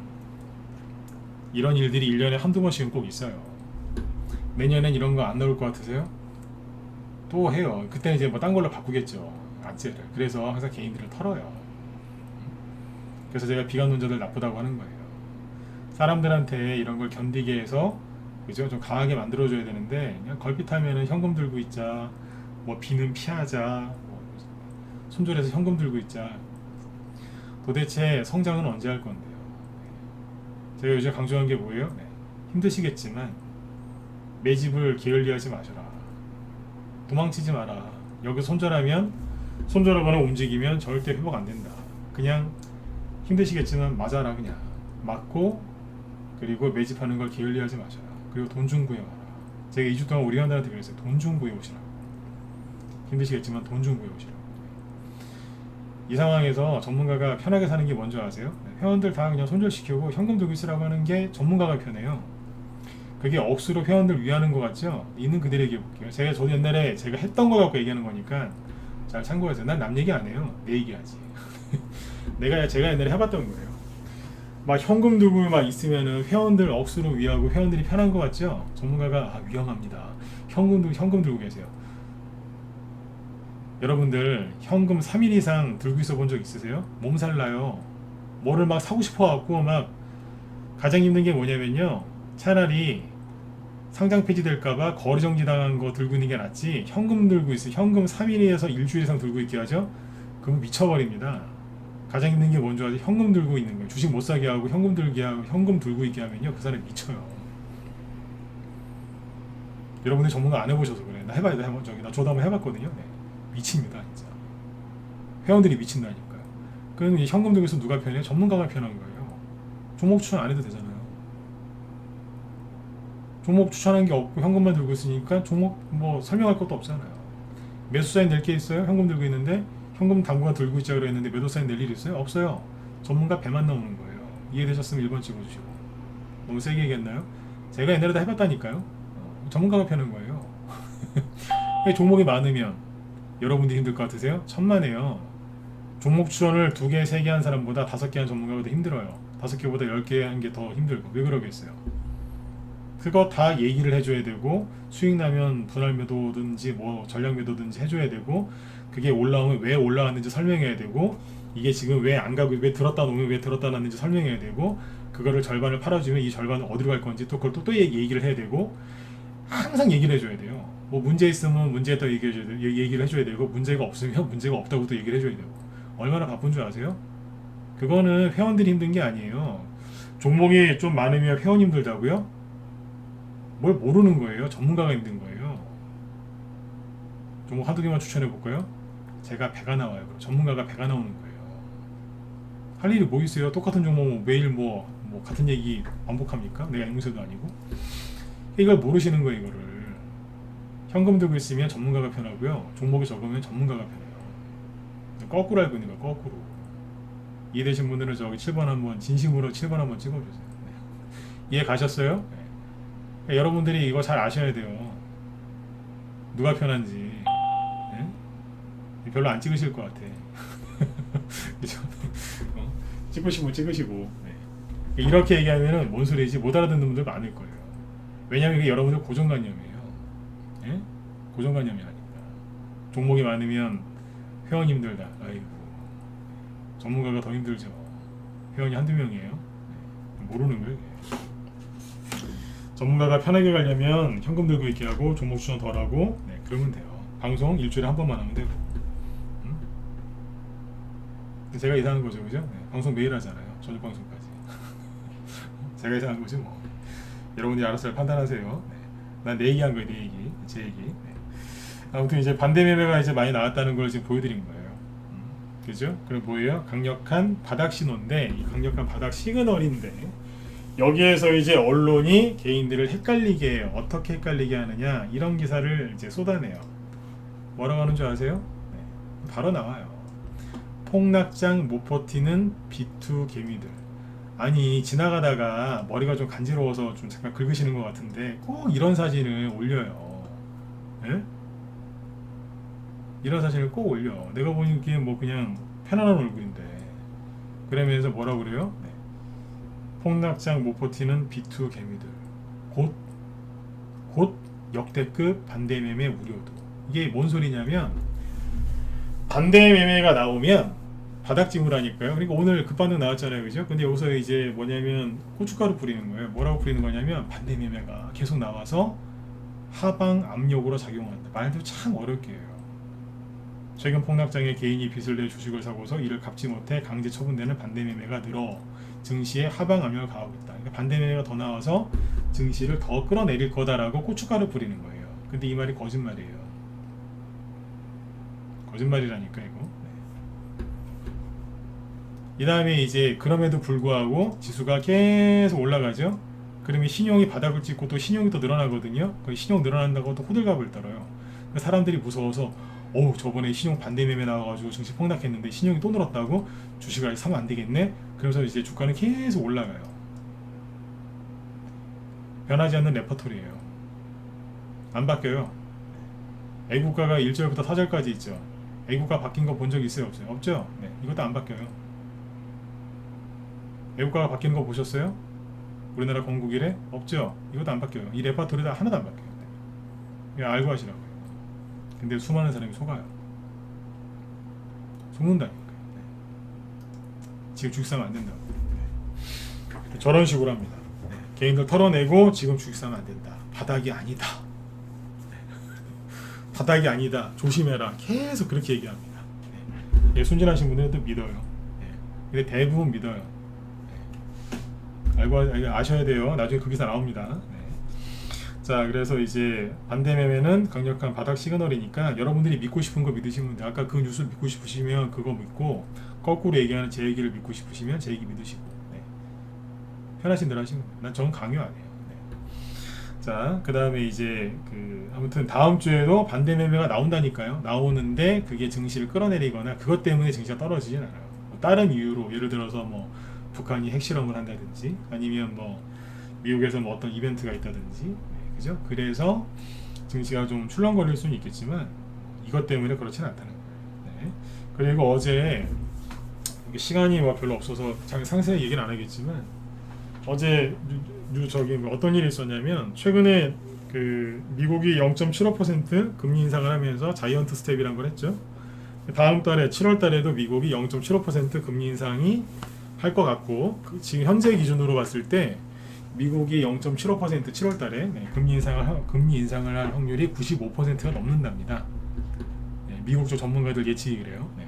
이런 일들이 1년에 한두 번씩은 꼭 있어요. 내년엔 이런 거 안 나올 것 같으세요? 또 해요. 그때는 이제 뭐 딴 걸로 바꾸겠죠. 악재를. 그래서 항상 개인들을 털어요. 그래서 제가 비관론자들 나쁘다고 하는 거예요. 사람들한테 이런 걸 견디게 해서 그죠? 좀 강하게 만들어줘야 되는데 그냥 걸핏하면은 현금 들고 있자, 뭐 비는 피하자, 뭐 손절해서 현금 들고 있자. 도대체 성장은 언제 할 건데요? 제가 요즘 강조한 게 뭐예요? 네. 힘드시겠지만 매집을 게을리하지 마셔라. 도망치지 마라. 여기서 손절하거나 움직이면 절대 회복 안 된다. 그냥 힘드시겠지만 맞아라. 그냥 맞고, 그리고 매집하는 걸 게을리하지 마셔라. 그리고 돈 좀 구해와라. 제가 2주 동안 우리 회원들한테 그랬어요. 돈 좀 구해오시라고. 힘드시겠지만 돈 좀 구해오시라고. 이 상황에서 전문가가 편하게 사는 게 뭔지 아세요? 회원들 다 그냥 손절시키고 현금 들고 있으라고 하는 게 전문가가 편해요. 그게 억수로 회원들 위하는 것 같죠? 있는 그대로 얘기해 볼게요. 저도 옛날에 제가 했던 거 갖고 얘기하는 거니까 잘 참고하세요. 난 남 얘기 안 해요. 내 얘기하지. 제가 옛날에 해봤던 거예요. 막 현금 들고 막 있으면은 회원들 억수로 위하고 회원들이 편한 것 같죠? 전문가가 위험합니다. 현금 들고 계세요. 여러분들 현금 3일 이상 들고 있어 본 적 있으세요? 몸살 나요. 뭐를 막 사고 싶어 갖고 막 가장 힘든 게 뭐냐면요. 차라리 상장 폐지될까봐 거리 정지 당한 거 들고 있는 게 낫지 현금 들고 있어. 현금 3일에서 일주일 이상 들고 있게 하죠? 그럼 미쳐버립니다. 가장 힘든 게 뭔지 아세요? 현금 들고 있는 거예요. 주식 못 사게 하고 현금 들고 있게 하면요. 그 사람이 미쳐요. 여러분들 전문가 안 해보셔서 그래. 나 해봐야 돼. 나 저도 한번 해봤거든요. 네. 미칩니다. 진짜. 회원들이 미친다니까요. 그럼 현금 들고 있으면 누가 편해요? 전문가가 편한 거예요. 종목 추천 안 해도 되잖아요. 종목 추천한 게 없고 현금만 들고 있으니까 종목 뭐 설명할 것도 없잖아요. 매수 사인 낼 게 있어요? 현금 들고 있는데 현금 당분간 들고 있자 그랬는데 매도 사인 낼 일 있어요? 없어요. 전문가 배만 나오는 거예요. 이해되셨으면 1번 찍어주시고. 너무 세게 얘기했나요? 제가 옛날에도 해봤다니까요. 전문가가 편한 거예요. 종목이 많으면 여러분들이 힘들 것 같으세요? 천만에요. 종목 추천을 2개, 3개 한 사람보다 5개 한 전문가보다 힘들어요. 5개보다 10개 한 게 더 힘들고. 왜 그러겠어요? 그거 다 얘기를 해줘야 되고, 수익 나면 분할 매도든지 뭐 전략 매도든지 해줘야 되고, 그게 올라오면 왜 올라왔는지 설명해야 되고, 이게 지금 왜 안 가고 왜 들었다 놓으면 왜 들었다 놨는지 설명해야 되고, 그거를 절반을 팔아주면 이 절반은 어디로 갈 건지 또 그걸 또 얘기를 해야 되고, 항상 얘기를 해줘야 돼요. 뭐 문제 있으면 문제에 더 얘기를 해줘야 되고, 문제가 없으면 문제가 없다고 또 얘기를 해줘야 되고. 얼마나 바쁜 줄 아세요? 그거는 회원들이 힘든 게 아니에요. 종목이 좀 많으면 회원 힘들다고요? 뭘 모르는 거예요. 전문가가 힘든 거예요. 종목 한두 개만 추천해 볼까요? 제가 배가 나와요. 그럼 전문가가 배가 나오는 거예요. 할 일이 뭐 있어요? 똑같은 종목 매일 뭐 같은 얘기 반복합니까? 내가 앵무새도 아니고. 이걸 모르시는 거예요. 이거를. 현금 들고 있으면 전문가가 편하고요. 종목이 적으면 전문가가 편해요. 거꾸로 알고 있는 거예요. 거꾸로. 이해되신 분들은 저기 7번 한번 진심으로 7번 한번 찍어주세요. 네. 이해 가셨어요? 네. 여러분들이 이거 잘 아셔야 돼요. 누가 편한지. 네? 별로 안 찍으실 것 같아. 그죠? 찍으시고. 네. 이렇게 얘기하면은 뭔 소리지? 못 알아듣는 분들 많을 거예요. 왜냐하면 이게 여러분들 고정관념이에요. 네? 고정관념이 아닙니다. 종목이 많으면 회원 힘들다. 아이고, 전문가가 더 힘들죠. 회원이 한두 명이에요. 네. 모르는 거예요. 전문가가 편하게 가려면 현금 들고 있게 하고 종목 추천 덜 하고, 네, 그러면 돼요. 방송 일주일에 한 번만 하면 되고. 제가 이상한 거죠, 그죠? 네, 방송 매일 하잖아요. 저녁 방송까지. 제가 이상한 거지 뭐. 여러분들이 알아서 판단하세요. 네. 난 내 얘기한 거예요, 내 얘기, 제 얘기. 네. 아무튼 이제 반대 매매가 이제 많이 나왔다는 걸 지금 보여드린 거예요. 그죠? 그럼 뭐예요? 강력한 바닥 신호인데, 이 강력한 바닥 시그널인데, 여기에서 이제 언론이 개인들을 헷갈리게 해요. 어떻게 헷갈리게 하느냐? 이런 기사를 이제 쏟아내요. 뭐라고 하는 줄 아세요? 네. 바로 나와요. 폭락장 못 버티는 B2 개미들. 아니, 지나가다가 머리가 좀 간지러워서 좀 잠깐 긁으시는 것 같은데 꼭 이런 사진을 올려요. 예? 이런 사진을 꼭 올려. 내가 보기엔 뭐 그냥 편안한 얼굴인데. 그러면서 뭐라고 그래요? 네. 폭락장 못 버티는 B2 개미들. 곧 역대급 반대 매매 우려도. 이게 뭔 소리냐면, 반대 매매가 나오면 바닥징후라니까요. 그러니까 오늘 급반등 나왔잖아요, 그죠? 근데 여기서 이제 뭐냐면 고춧가루 뿌리는 거예요. 뭐라고 뿌리는 거냐면 반대 매매가 계속 나와서 하방 압력으로 작용한다. 말도 참 어렵게 해요. 최근 폭락장에 개인이 빚을 내 주식을 사고서 이를 갚지 못해 강제 처분되는 반대 매매가 늘어 증시에 하방 압력을 가하고 있다. 그러니까 반대 매매가 더 나와서 증시를 더 끌어내릴 거다라고 고춧가루 뿌리는 거예요. 근데 이 말이 거짓말이에요. 거짓말이라니까 이거. 이 다음에 이제 그럼에도 불구하고 지수가 계속 올라가죠. 그러면 신용이 바닥을 찍고 또 신용이 또 늘어나거든요. 그 신용 늘어난다고 또 호들갑을 떨어요. 사람들이 무서워서 저번에 신용 반대 매매 나와가지고 증시 폭락했는데 신용이 또 늘었다고 주식을 사면 안 되겠네. 그래서 이제 주가는 계속 올라가요. 변하지 않는 레퍼토리예요. 안 바뀌어요. 애국가가 1절부터 4절까지 있죠. 애국가 바뀐 거 본 적 있어요? 없어요? 없죠? 네, 이것도 안 바뀌어요. 애국가가 바뀌는 거 보셨어요? 우리나라 건국일에? 없죠? 이것도 안 바뀌어요. 이 레퍼토리가 하나도 안 바뀌어요. 그냥 알고 하시라고요. 근데 수많은 사람이 속아요. 속는다니까요. 네. 지금 주식 사면 안 된다고. 네. 저런 식으로 합니다. 네. 개인들 털어내고 지금 주식 사면 안 된다. 바닥이 아니다. 네. 바닥이 아니다. 조심해라. 계속 그렇게 얘기합니다. 네. 순진하신 분들은 또 믿어요. 네. 근데 대부분 믿어요. 네. 알고 아셔야 돼요. 나중에 그 기사 나옵니다. 자, 그래서 이제 반대 매매는 강력한 바닥 시그널이니까 여러분들이 믿고 싶은 거 믿으시면 돼요. 아까 그 뉴스 믿고 싶으시면 그거 믿고, 거꾸로 얘기하는 제 얘기를 믿고 싶으시면 제 얘기 믿으시고, 네. 편하신 대로 하시면 돼요. 난 저는 강요 안 해요. 네. 자, 그 다음에 이제 아무튼 다음 주에도 반대 매매가 나온다니까요. 나오는데 그게 증시를 끌어내리거나 그것 때문에 증시가 떨어지진 않아요. 뭐 다른 이유로 예를 들어서 뭐 북한이 핵실험을 한다든지 아니면 뭐 미국에서 뭐 어떤 이벤트가 있다든지, 그죠? 그래서 증시가 좀 출렁거릴 수는 있겠지만 이것 때문에 그렇지는 않다는 거예요. 네. 그리고 어제 시간이 뭐 별로 없어서 상세히 얘기는 안 하겠지만 어제 저기 어떤 일이 있었냐면 최근에 미국이 0.75% 금리 인상을 하면서 자이언트 스텝이란 걸 했죠. 다음 달에 7월 달에도 미국이 0.75% 금리 인상이 할 것 같고 지금 현재 기준으로 봤을 때 미국이 0.75% 7월 달에 금리 인상을 할 확률이 95%가 넘는답니다. 네, 미국 쪽 전문가들 예측이 그래요. 네.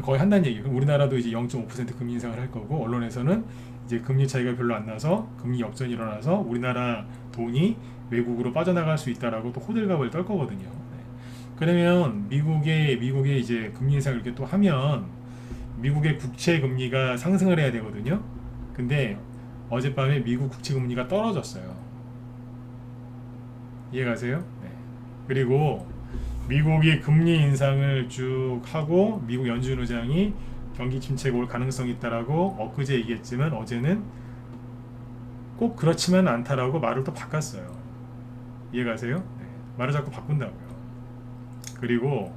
거의 한다는 얘기예요. 그럼 우리나라도 이제 0.5% 금리 인상을 할 거고 언론에서는 이제 금리 차이가 별로 안 나서 금리 역전이 일어나서 우리나라 돈이 외국으로 빠져나갈 수 있다라고 또 호들갑을 떨 거거든요. 네. 그러면 미국의 이제 금리 인상을 이렇게 또 하면 미국의 국채 금리가 상승을 해야 되거든요. 근데 어젯밤에 미국 국채 금리가 떨어졌어요. 이해가세요? 네. 그리고 미국이 금리 인상을 쭉 하고 미국 연준 의장이 경기 침체가 올 가능성이 있다라고 엊그제 얘기했지만 어제는 꼭 그렇지만 않다라고 말을 또 바꿨어요. 이해가세요? 네. 말을 자꾸 바꾼다고요. 그리고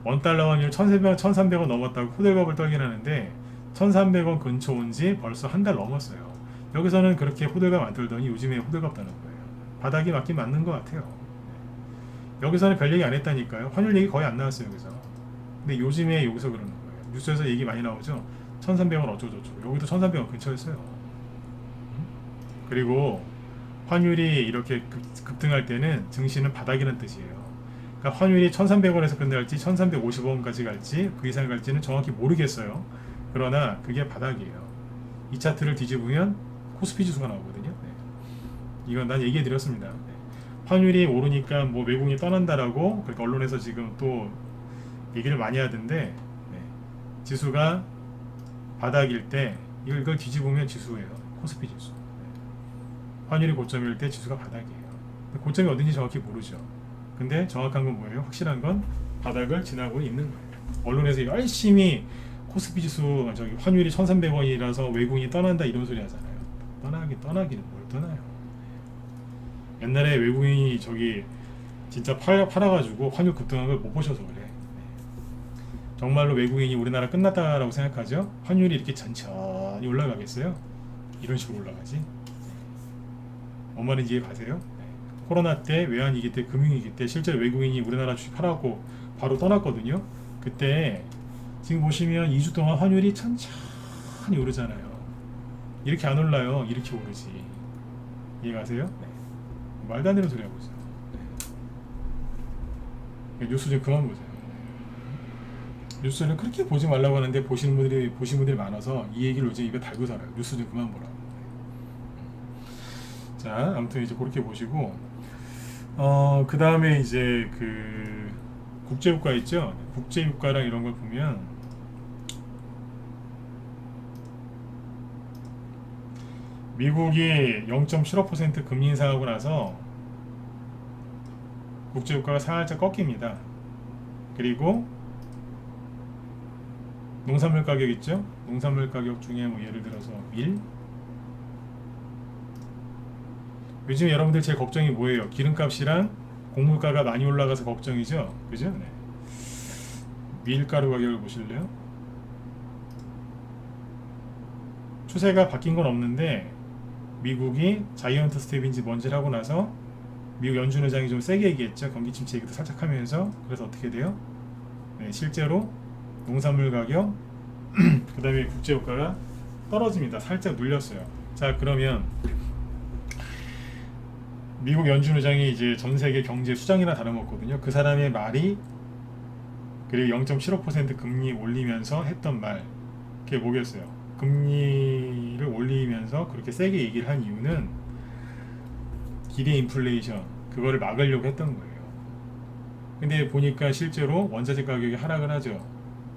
원달러 환율 1,300원 넘었다고 호들갑을 떨긴 하는데 1,300원 근처 온 지 벌써 한 달 넘었어요. 여기서는 그렇게 호들갑 안 떨더니 요즘에 호들갑 떠는 거예요. 바닥이 맞긴 맞는 것 같아요. 여기서는 별 얘기 안 했다니까요. 환율 얘기 거의 안 나왔어요. 여기서. 근데 요즘에 여기서 그러는 거예요. 뉴스에서 얘기 많이 나오죠. 1,300원 어쩌고저쩌고. 여기도 1,300원 근처였어요. 그리고 환율이 이렇게 급등할 때는 증시는 바닥이라는 뜻이에요. 그러니까 환율이 1,300원에서 끝날지 1,350원까지 갈지 그 이상 갈지는 정확히 모르겠어요. 그러나 그게 바닥이에요. 이 차트를 뒤집으면 코스피 지수가 나오거든요. 네. 이건 난 얘기해 드렸습니다. 네. 환율이 오르니까 뭐 외국인이 떠난다라고 그러니까 언론에서 지금 또 얘기를 많이 하던데 네. 지수가 바닥일 때 이걸 뒤집으면 지수예요. 코스피 지수. 네. 환율이 고점일 때 지수가 바닥이에요. 고점이 어딘지 정확히 모르죠. 근데 정확한 건 뭐예요? 확실한 건 바닥을 지나고 있는 거예요. 언론에서 열심히 코스피 지수 환율이 1,300원이라서 외국인이 떠난다 이런 소리 하잖아요. 떠나기는 뭘 떠나요. 옛날에 외국인이 진짜 팔아가지고 환율 급등한 걸 못 보셔서 그래. 정말로 외국인이 우리나라 끝났다라고 생각하죠? 환율이 이렇게 천천히 올라가겠어요? 이런 식으로 올라가지. 뭔 말인지 이해 가세요? 코로나 때, 외환위기 때, 금융위기 때 실제로 외국인이 우리나라 주식 팔아고 바로 떠났거든요. 그때 지금 보시면 2주 동안 환율이 천천히 오르잖아요. 이렇게 안 올라요. 이렇게 오르지. 이해가세요? 네. 말도 안 되는 소리 하고 있어요. 네. 뉴스 좀 그만 보세요. 뉴스는 그렇게 보지 말라고 하는데 보시는 분들이 많아서 이 얘기를 요즘 입에 달고 살아요. 뉴스 좀 그만 보라고. 자, 아무튼 이제 그렇게 보시고, 그 다음에 이제 그 국제유가 있죠. 국제유가랑 이런 걸 보면 미국이 0.75% 금리 인상하고 나서 국제유가가 살짝 꺾입니다. 그리고 농산물 가격 있죠? 농산물 가격 중에 뭐 예를 들어서 밀? 요즘 여러분들 제일 걱정이 뭐예요? 기름값이랑 곡물가가 많이 올라가서 걱정이죠? 그죠? 네. 밀가루 가격을 보실래요? 추세가 바뀐 건 없는데 미국이 자이언트 스텝인지 뭔지를 하고 나서 미국 연준 의장이 좀 세게 얘기했죠. 경기 침체 얘기도 살짝 하면서. 그래서 어떻게 돼요? 네, 실제로 농산물 가격 그 다음에 국제유가가 떨어집니다. 살짝 눌렸어요. 자, 그러면 미국 연준 의장이 이제 전 세계 경제 수장이나 다름없거든요. 그 사람의 말이 그리고 0.75% 금리 올리면서 했던 말 그게 뭐겠어요? 금리를 올리면서 그렇게 세게 얘기를 한 이유는 기대 인플레이션 그거를 막으려고 했던 거예요. 근데 보니까 실제로 원자재 가격이 하락을 하죠.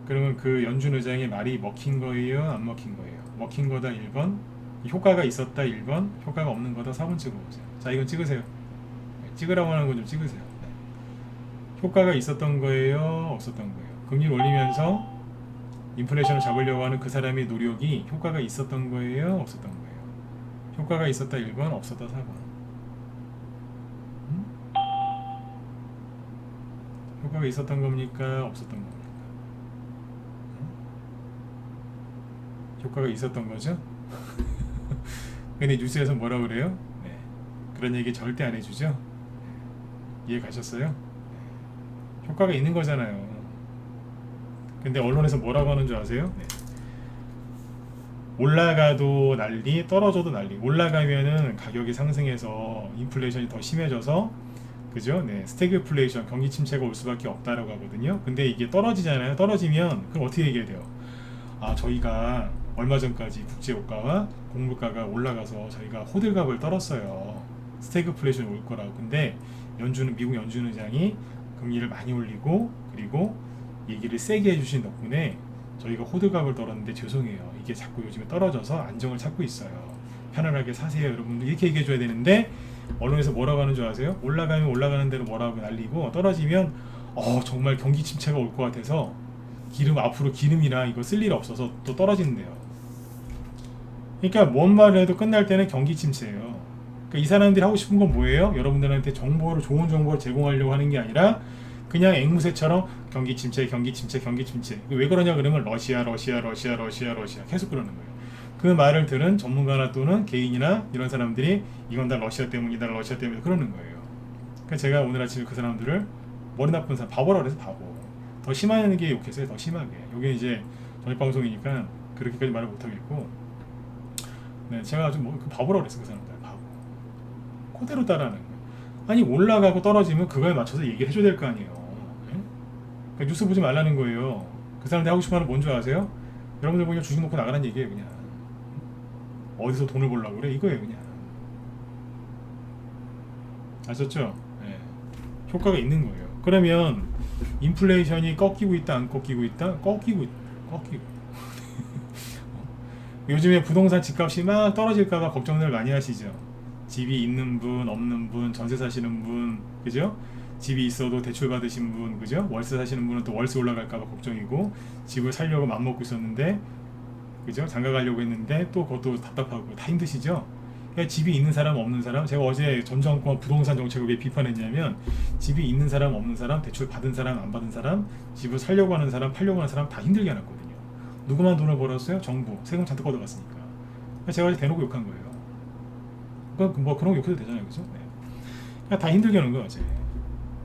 그러면 그 연준 의장의 말이 먹힌 거예요? 안 먹힌 거예요? 먹힌 거다 1번, 효과가 있었다 1번, 효과가 없는 거다 4번 찍어보세요. 자, 이건 찍으세요. 찍으라고 하는 건 좀 찍으세요. 효과가 있었던 거예요? 없었던 거예요? 금리를 올리면서 인플레이션을 잡으려고 하는 그 사람의 노력이 효과가 있었던 거예요? 없었던 거예요? 효과가 있었다 1번, 없었다 4번. 효과가 있었던 겁니까? 없었던 겁니까? 효과가 있었던 거죠? 근데 뉴스에서 뭐라 그래요? 네. 그런 얘기 절대 안 해주죠? 이해 가셨어요? 효과가 있는 거잖아요. 근데 언론에서 뭐라고 하는 줄 아세요? 네. 올라가도 난리, 떨어져도 난리. 올라가면은 가격이 상승해서 인플레이션이 더 심해져서, 그죠? 네, 스태그플레이션, 경기 침체가 올 수밖에 없다라고 하거든요. 근데 이게 떨어지잖아요. 떨어지면 그럼 어떻게 얘기해야 돼요? 아, 저희가 얼마 전까지 국제유가와 곡물가가 올라가서 저희가 호들갑을 떨었어요. 스태그플레이션이 올 거라고. 근데 미국 연준 의장이 금리를 많이 올리고 그리고 얘기를 세게 해주신 덕분에 저희가 호들갑을 떨었는데 죄송해요. 이게 자꾸 요즘에 떨어져서 안정을 찾고 있어요. 편안하게 사세요, 여러분들. 이렇게 얘기해줘야 되는데 언론에서 뭐라고 하는 줄 아세요? 올라가면 올라가는 대로 뭐라고 날리고 떨어지면 정말 경기 침체가 올 것 같아서 앞으로 기름이랑 이거 쓸 일 없어서 또 떨어진대요. 그러니까 뭔 말을 해도 끝날 때는 경기 침체예요. 그러니까 이 사람들이 하고 싶은 건 뭐예요? 여러분들한테 좋은 정보를 제공하려고 하는 게 아니라 그냥 앵무새처럼 경기 침체 왜 그러냐 그러면 러시아 계속 그러는 거예요. 그 말을 들은 전문가나 또는 개인이나 이런 사람들이 이건 다 러시아 때문이다 그러는 거예요. 그러니까 제가 오늘 아침에 그 사람들을 머리 나쁜 사람 바보라고 해서 바보, 더 심한 게 욕했어요. 더 심하게. 여기 이제 저녁방송이니까 그렇게까지 말을 못하겠고, 네, 제가 아주 바보라고 그랬어요. 그 사람들 바보 그대로 따라하는 거예요. 아니 올라가고 떨어지면 그거에 맞춰서 얘기를 해줘야 될 거 아니에요. 네? 그러니까 뉴스 보지 말라는 거예요. 그 사람들이 하고 싶어하는 뭔 줄 아세요? 여러분들 그냥 주식 놓고 나가라는 얘기예요. 그냥 어디서 돈을 벌려고 그래 이거예요. 그냥 아셨죠? 네. 효과가 있는 거예요. 그러면 인플레이션이 꺾이고 있다 안 꺾이고 있다? 꺾이고 요즘에 부동산 집값이 막 떨어질까봐 걱정들 많이 하시죠. 집이 있는 분, 없는 분, 전세 사시는 분, 그죠? 집이 있어도 대출 받으신 분, 그죠? 월세 사시는 분은 또 월세 올라갈까봐 걱정이고, 집을 살려고 맘먹고 있었는데, 그죠? 장가 가려고 했는데 또 그것도 답답하고 다 힘드시죠? 그러니까 집이 있는 사람, 없는 사람, 제가 어제 전 정권 부동산 정책을 왜 비판했냐면, 집이 있는 사람, 없는 사람, 대출 받은 사람, 안 받은 사람, 집을 살려고 하는 사람, 팔려고 하는 사람 다 힘들게 해놨거든요. 누구만 돈을 벌었어요? 정부. 세금 잔뜩 걷어갔으니까. 제가 어제 대놓고 욕한 거예요. 그러니까 뭐 그런 거 욕해도 되잖아요, 그죠? 네. 그냥 다 힘들게 하는 거야, 어제.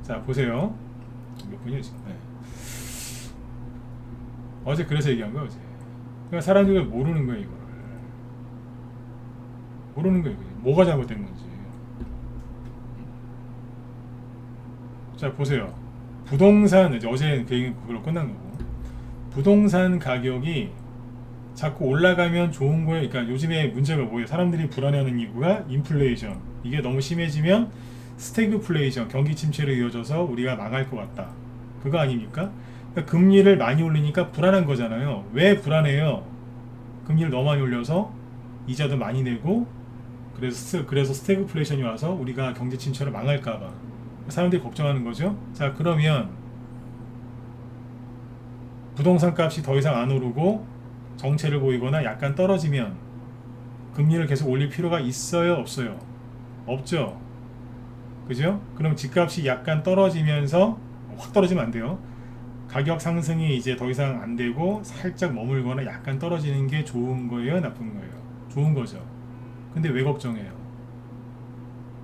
자, 보세요. 몇 분이에요, 지금? 네. 어제 그래서 얘기한 거야 어제. 그러니까 사람들이 모르는 거야 이거를. 모르는 거야 이거. 뭐가 잘못된 건지. 자 보세요. 부동산 이제 어제 그 얘기는 그걸로 끝난 거고. 부동산 가격이 자꾸 올라가면 좋은 거예요. 그러니까 요즘에 문제가 뭐예요? 사람들이 불안해하는 이유가 인플레이션. 이게 너무 심해지면 스태그플레이션, 경기 침체로 이어져서 우리가 망할 것 같다. 그거 아닙니까? 그러니까 금리를 많이 올리니까 불안한 거잖아요. 왜 불안해요? 금리를 너무 많이 올려서 이자도 많이 내고 그래서 스태그플레이션이 와서 우리가 경제 침체로 망할까봐 사람들이 걱정하는 거죠. 자 그러면 부동산 값이 더 이상 안 오르고 정체를 보이거나 약간 떨어지면 금리를 계속 올릴 필요가 있어요? 없어요? 없죠. 그죠? 그럼 집값이 약간 떨어지면서 확 떨어지면 안 돼요. 가격 상승이 이제 더 이상 안 되고 살짝 머물거나 약간 떨어지는 게 좋은 거예요? 나쁜 거예요? 좋은 거죠. 근데 왜 걱정해요?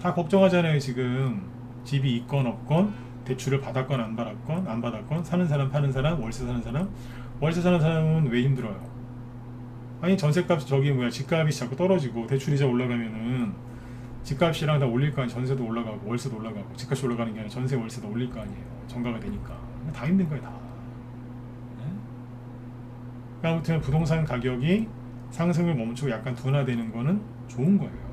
다 걱정하잖아요 지금. 집이 있건 없건 대출을 받았건 안 받았건 사는 사람 파는 사람 월세 사는 사람 월세 사는 사람은 왜 힘들어요? 아니 전세값 저기 뭐야 집값이 자꾸 떨어지고 대출이자 올라가면은 집값이랑 다 올릴 거 아니에요. 전세도 올라가고 월세도 올라가고 집값이 올라가는 게 아니라 전세 월세도 올릴 거 아니에요. 정가가 되니까 다 힘든 거예요 다. 네? 아무튼 부동산 가격이 상승을 멈추고 약간 둔화되는 거는 좋은 거예요.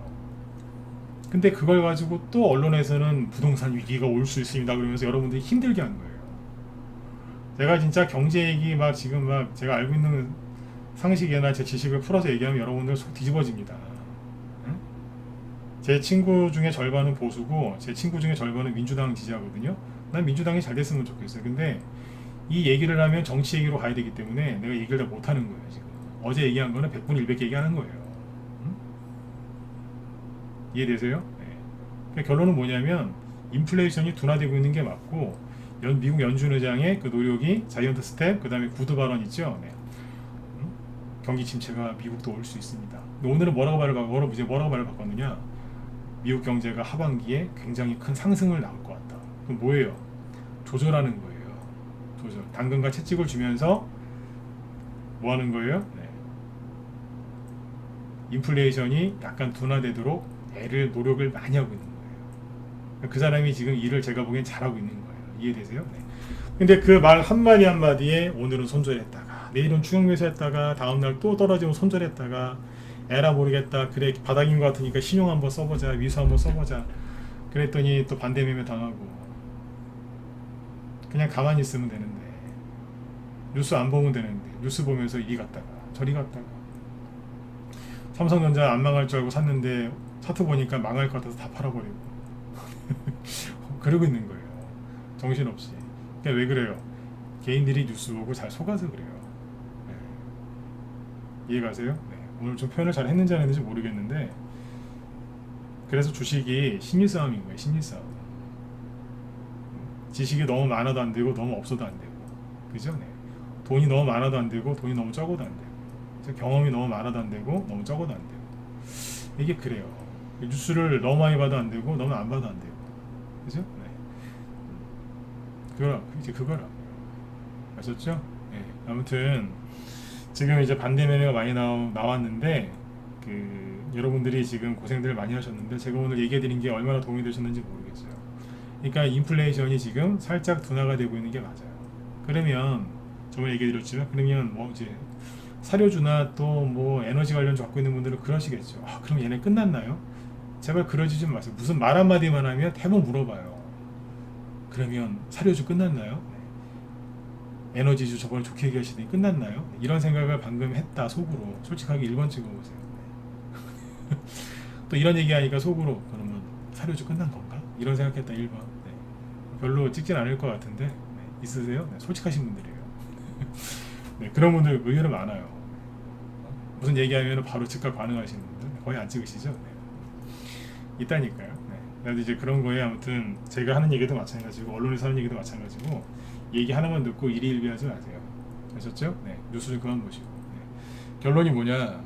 근데 그걸 가지고 또 언론에서는 부동산 위기가 올 수 있습니다 그러면서 여러분들이 힘들게 한 거예요. 제가 진짜 경제 얘기 막 지금 막 제가 알고 있는 상식이나 제 지식을 풀어서 얘기하면 여러분들 속 뒤집어집니다. 응? 제 친구 중에 절반은 보수고 제 친구 중에 절반은 민주당 지지하거든요. 난 민주당이 잘 됐으면 좋겠어요. 근데 이 얘기를 하면 정치 얘기로 가야 되기 때문에 내가 얘기를 다 못하는 거예요 지금. 어제 얘기한 거는 100분 100개 얘기하는 거예요. 응? 이해되세요? 네. 그러니까 결론은 뭐냐면 인플레이션이 둔화되고 있는 게 맞고 미국 연준 의장의 그 노력이 자이언트 스텝 그 다음에 구두 발언 있죠. 네. 경기 침체가 미국도 올 수 있습니다. 오늘은 뭐라고 말을 바꿨느냐? 미국 경제가 하반기에 굉장히 큰 상승을 나올 것 같다. 그럼 뭐예요? 조절하는 거예요. 조절. 당근과 채찍을 주면서 뭐 하는 거예요? 네. 인플레이션이 약간 둔화되도록 노력을 많이 하고 있는 거예요. 그 사람이 지금 일을 제가 보기엔 잘하고 있는 거예요. 이해되세요? 네. 근데 그 말 한마디 한마디에 오늘은 손절했다가 내일은 추격 매수했다가 다음날 또 떨어지면 손절했다가 에라 모르겠다 그래 바닥인 것 같으니까 신용 한번 써보자 미수 한번 써보자 그랬더니 또 반대 매매 당하고 그냥 가만히 있으면 되는데 뉴스 안 보면 되는데 뉴스 보면서 이리 갔다가 저리 갔다가 삼성전자 안 망할 줄 알고 샀는데 차트 보니까 망할 것 같아서 다 팔아버리고 그러고 있는 거예요. 정신없이. 그러니까 왜 그래요? 개인들이 뉴스 보고 잘 속아서 그래요. 네. 이해가세요? 네. 오늘 좀 표현을 잘 했는지 안 했는지 모르겠는데 그래서 주식이 심리 싸움인 거예요. 심리 싸움. 지식이 너무 많아도 안 되고 너무 없어도 안 되고 그죠? 네. 돈이 너무 많아도 안 되고 돈이 너무 적어도 안 되고 경험이 너무 많아도 안 되고 너무 적어도 안 되고 이게 그래요. 뉴스를 너무 많이 봐도 안 되고 너무 안 봐도 안 되고 그죠? 네. 그거라. 아셨죠? 네. 아무튼 지금 이제 반대 매매가 많이 나왔는데 여러분들이 지금 고생들을 많이 하셨는데 제가 오늘 얘기해드린 게 얼마나 도움이 되셨는지 모르겠어요. 그러니까 인플레이션이 지금 살짝 둔화가 되고 있는 게 맞아요. 그러면 저번에 얘기해드렸지만 그러면 뭐 이제 사료주나 또 뭐 에너지 관련 갖고 있는 분들은 그러시겠죠. 그럼 얘네 끝났나요? 제발 그러지 좀 마세요. 무슨 말 한마디만 하면 대부분 물어봐요. 그러면 사료주 끝났나요? 에너지주 저번에 좋게 얘기하시더니 끝났나요? 이런 생각을 방금 했다 속으로 솔직하게 1번 찍어보세요. 또 이런 얘기하니까 속으로 그러면 사료주 끝난 건가? 이런 생각했다 1번. 네. 별로 찍진 않을 것 같은데 네. 있으세요? 네. 솔직하신 분들이에요. 네. 그런 분들 의외로 많아요. 무슨 얘기하면 바로 즉각 반응하시는 분들 거의 안 찍으시죠? 네. 있다니까요. 네. 그래서 이제 그런 거에 아무튼 제가 하는 얘기도 마찬가지고 언론에서 하는 얘기도 마찬가지고 얘기 하나만 듣고 일희일비하지 마세요. 아셨죠? 네. 뉴스 좀 그만 보시고. 네. 결론이 뭐냐?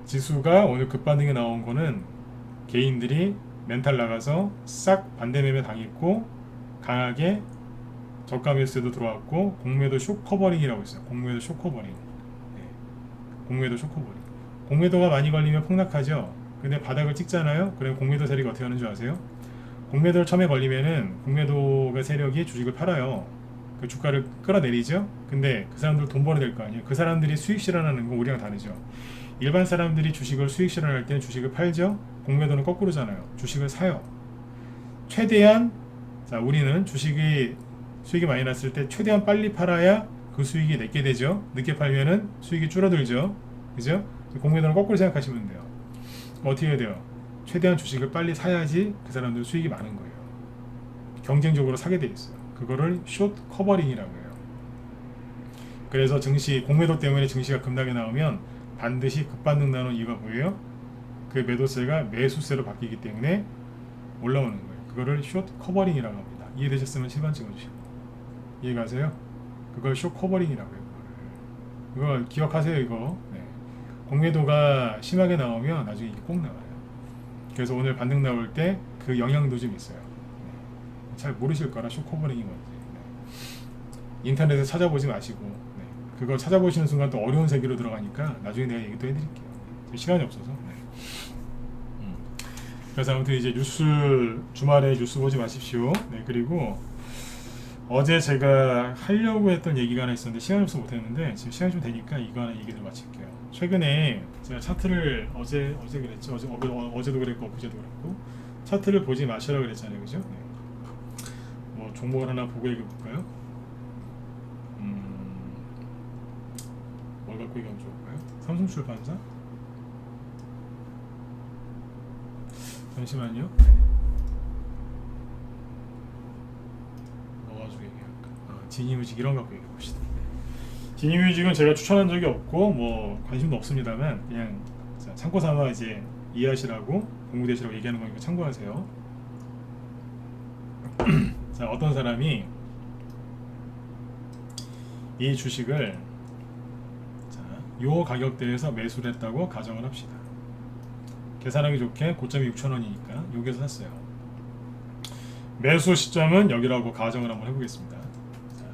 지수가 오늘 급반등이 나온 거는 개인들이 멘탈 나가서 싹 반대 매매 당했고 강하게 저가 매수세도 들어왔고 공매도 쇼 커버링이라고 있어요. 공매도 쇼 커버링. 네. 공매도 쇼 커버링. 공매도가 많이 걸리면 폭락하죠. 근데 바닥을 찍잖아요. 그럼 공매도 세력이 어떻게 하는 줄 아세요? 공매도를 처음에 걸리면은 공매도가 세력이 주식을 팔아요. 그 주가를 끌어내리죠. 근데 그 사람들 돈 벌어야 될 거 아니에요. 그 사람들이 수익 실현하는 건 우리랑 다르죠. 일반 사람들이 주식을 수익 실현할 때는 주식을 팔죠. 공매도는 거꾸로잖아요. 주식을 사요. 최대한 자 우리는 주식이 수익이 많이 났을 때 최대한 빨리 팔아야 그 수익이 내게 되죠. 늦게 팔면은 수익이 줄어들죠. 그죠? 공매도는 거꾸로 생각하시면 돼요. 어떻게 해야 돼요? 최대한 주식을 빨리 사야지 그 사람들 수익이 많은 거예요. 경쟁적으로 사게 돼 있어요. 그거를 숏 커버링이라고 해요. 그래서 증시 공매도 때문에 증시가 급락에 나오면 반드시 급반등 나는 이유가 뭐예요? 그 매도세가 매수세로 바뀌기 때문에 올라오는 거예요. 그거를 숏 커버링이라고 합니다. 이해되셨으면 7번 찍어주시고 이해가세요? 그걸 숏 커버링이라고 해요. 그걸 기억하세요. 이거 네. 공매도가 심하게 나오면 나중에 이게 꼭 나와요. 그래서 오늘 반등 나올 때 그 영향도 좀 있어요. 네. 잘 모르실 거라 숏 커버링이 뭔지 네. 인터넷에 찾아보지 마시고 네. 그거 찾아보시는 순간 또 어려운 세계로 들어가니까 나중에 내가 얘기도 해드릴게요. 시간이 없어서 네. 그래서 아무튼 이제 뉴스 주말에 뉴스 보지 마십시오. 네, 그리고 어제 제가 하려고 했던 얘기가 하나 있었는데 시간이 없어서 못했는데 지금 시간이 좀 되니까 이거 하나 얘기를 마칠게요. 최근에 제가 차트를 어제 그랬죠. 어제도 그랬고 엊그제도 그랬고 차트를 보지 마시라고 그랬잖아요, 그죠? 네. 뭐 종목을 하나 보고 얘기해 볼까요? 뭘 갖고 얘기하면 좋을까요? 삼성출판사? 잠시만요. 뭐 가지고 얘기할까? 지니뮤직 이런 거 갖고 얘기해 봅시다. 지니뮤직은 제가 추천한 적이 없고 뭐 관심도 없습니다만 그냥 참고 삼아 이제 이해하시라고 공부되시라고 얘기하는 거니까 참고하세요. 자, 어떤 사람이 이 주식을 자, 요 가격대에서 매수를 했다고 가정을 합시다. 계산하기 좋게 고점이 6,000원이니까 여기서 샀어요. 매수 시점은 여기라고 가정을 한번 해보겠습니다. 자,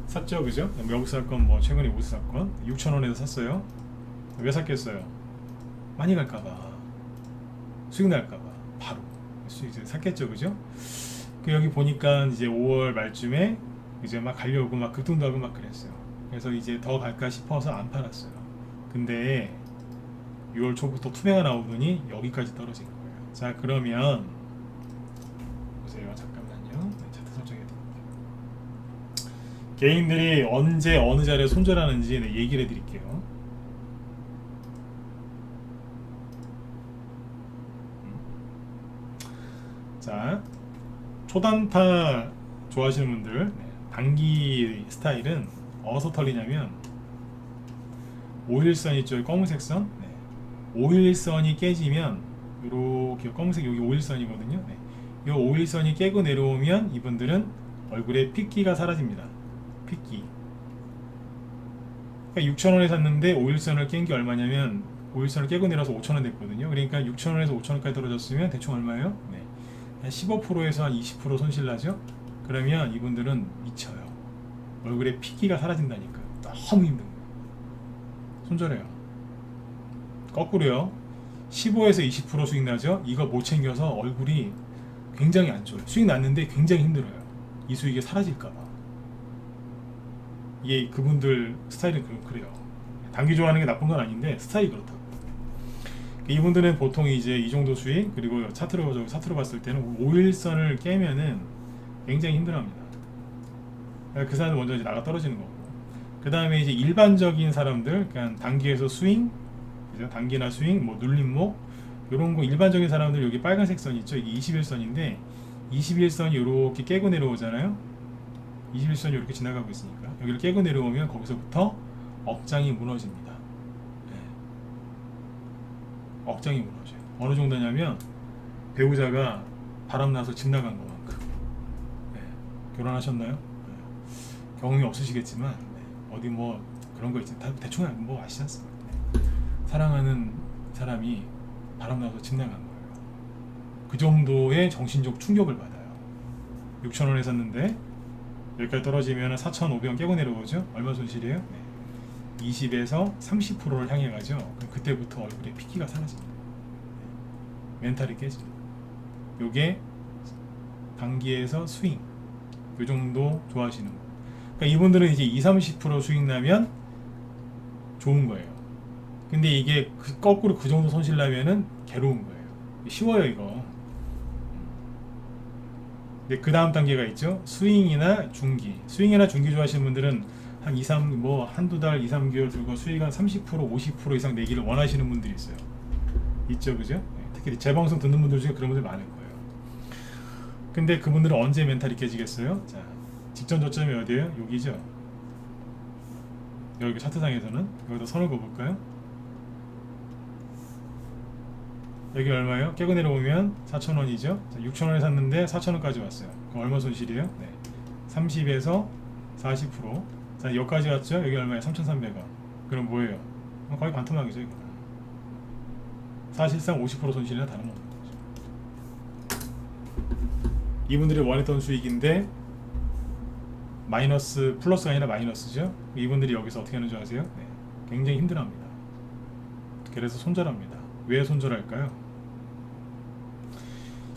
샀죠, 그죠? 여기서 샀건 뭐 최근에 어디서 샀건 6,000원에서 샀어요. 왜 샀겠어요? 많이 갈까봐, 수익 날까봐 바로 수익을 샀겠죠, 그죠? 그 여기 보니까 이제 5월 말쯤에 이제 막 가려고 막 급등도 하고 막 그랬어요. 그래서 이제 더 갈까 싶어서 안 팔았어요. 근데 6월 초부터 투매가 나오더니 여기까지 떨어진 거예요. 자, 그러면 보세요. 잠깐만요. 네, 차트 설정해 드릴게요. 개인들이 언제 어느 자리에 손절하는지 네, 얘기를 해드릴게요. 자, 초단타 좋아하시는 분들 네, 단기 스타일은 어디서 털리냐면 5일선 있죠, 검은색 선. 네. 5일선이 깨지면 이렇게 검은색 여기 5일선이거든요. 네. 이 5일선이 깨고 내려오면 이분들은 얼굴에 핏기가 사라집니다. 핏기. 그러니까 6,000원에 샀는데 5일선을 깬 게 얼마냐면 5일선을 깨고 내려서 5,000원 됐거든요. 그러니까 6,000원에서 5,000원까지 떨어졌으면 대충 얼마예요? 네. 한 15%에서 한 20% 손실 나죠? 그러면 이분들은 미쳐요. 얼굴에 핏기가 사라진다니까요. 너무 힘든 거예요. 손절해요. 거꾸로요. 15에서 20% 수익 나죠? 이거 못 챙겨서 얼굴이 굉장히 안 좋아요. 수익 났는데 굉장히 힘들어요. 이 수익이 사라질까봐. 이게 그분들 스타일은 그래요. 단기 좋아하는 게 나쁜 건 아닌데 스타일이 그렇다고. 이분들은 보통 이제 이 정도 수익, 그리고 차트로 봤을 때는 5일선을 깨면은 굉장히 힘들어합니다. 그 사람은 먼저 이제 나가 떨어지는 거고. 그 다음에 이제 일반적인 사람들, 그냥 단기에서 스윙, 그죠? 단기나 스윙, 뭐 눌림목 이런 거 일반적인 사람들 여기 빨간색 선 있죠? 이게 21선인데 21선이 이렇게 깨고 내려오잖아요. 21선이 이렇게 지나가고 있으니까 여기를 깨고 내려오면 거기서부터 억장이 무너집니다. 네. 억장이 무너져요. 어느 정도냐면 배우자가 바람나서 집 나간 것만큼. 네. 결혼하셨나요? 네. 경험이 없으시겠지만 네. 어디 뭐 그런 거 있지, 다 대충 뭐 아시지 않습니까? 네. 사랑하는 사람이 바람나서 집 나간 거예요. 그 정도의 정신적 충격을 받아요. 6,000원에 샀는데 여기까지 떨어지면 4,500원 깨고 내려오죠. 얼마 손실이에요? 네. 20에서 30%를 향해 가죠. 그럼 그때부터 얼굴에 핏기가 사라집니다. 멘탈이 깨집니다. 요게 단기에서 스윙 요 정도 좋아하시는 거. 그러니까 이분들은 이제 20-30% 수익 나면 좋은 거예요. 근데 이게 거꾸로 그 정도 손실 나면은 괴로운 거예요. 쉬워요 이거. 근데 그 다음 단계가 있죠. 스윙이나 중기. 스윙이나 중기 좋아하시는 분들은 한 2, 3, 뭐 한두 달, 2, 3개월 들고 수익 한 30%, 50% 이상 내기를 원하시는 분들이 있어요. 있죠, 그죠? 특히 제 방송 듣는 분들 중에 그런 분들 많을 거예요. 근데 그분들은 언제 멘탈이 깨지겠어요? 자, 직전 저점이 어디예요? 여기죠. 여기 차트상에서는 여기다 선을 그어볼까요? 여기 얼마예요? 깨고 내려오면 4,000원이죠. 6,000원에 샀는데 4,000원까지 왔어요. 그럼 얼마 손실이에요? 네. 30에서 40%. 자, 여기까지 왔죠? 여기 얼마예요? 3,300원. 그럼 뭐예요? 거의 반토막이죠, 이거. 사실상 50% 손실이나 다름없는 거죠. 이분들이 원했던 수익인데 마이너스, 플러스가 아니라 마이너스죠. 이분들이 여기서 어떻게 하는 줄 아세요? 네. 굉장히 힘들어합니다. 그래서 손절합니다. 왜 손절할까요?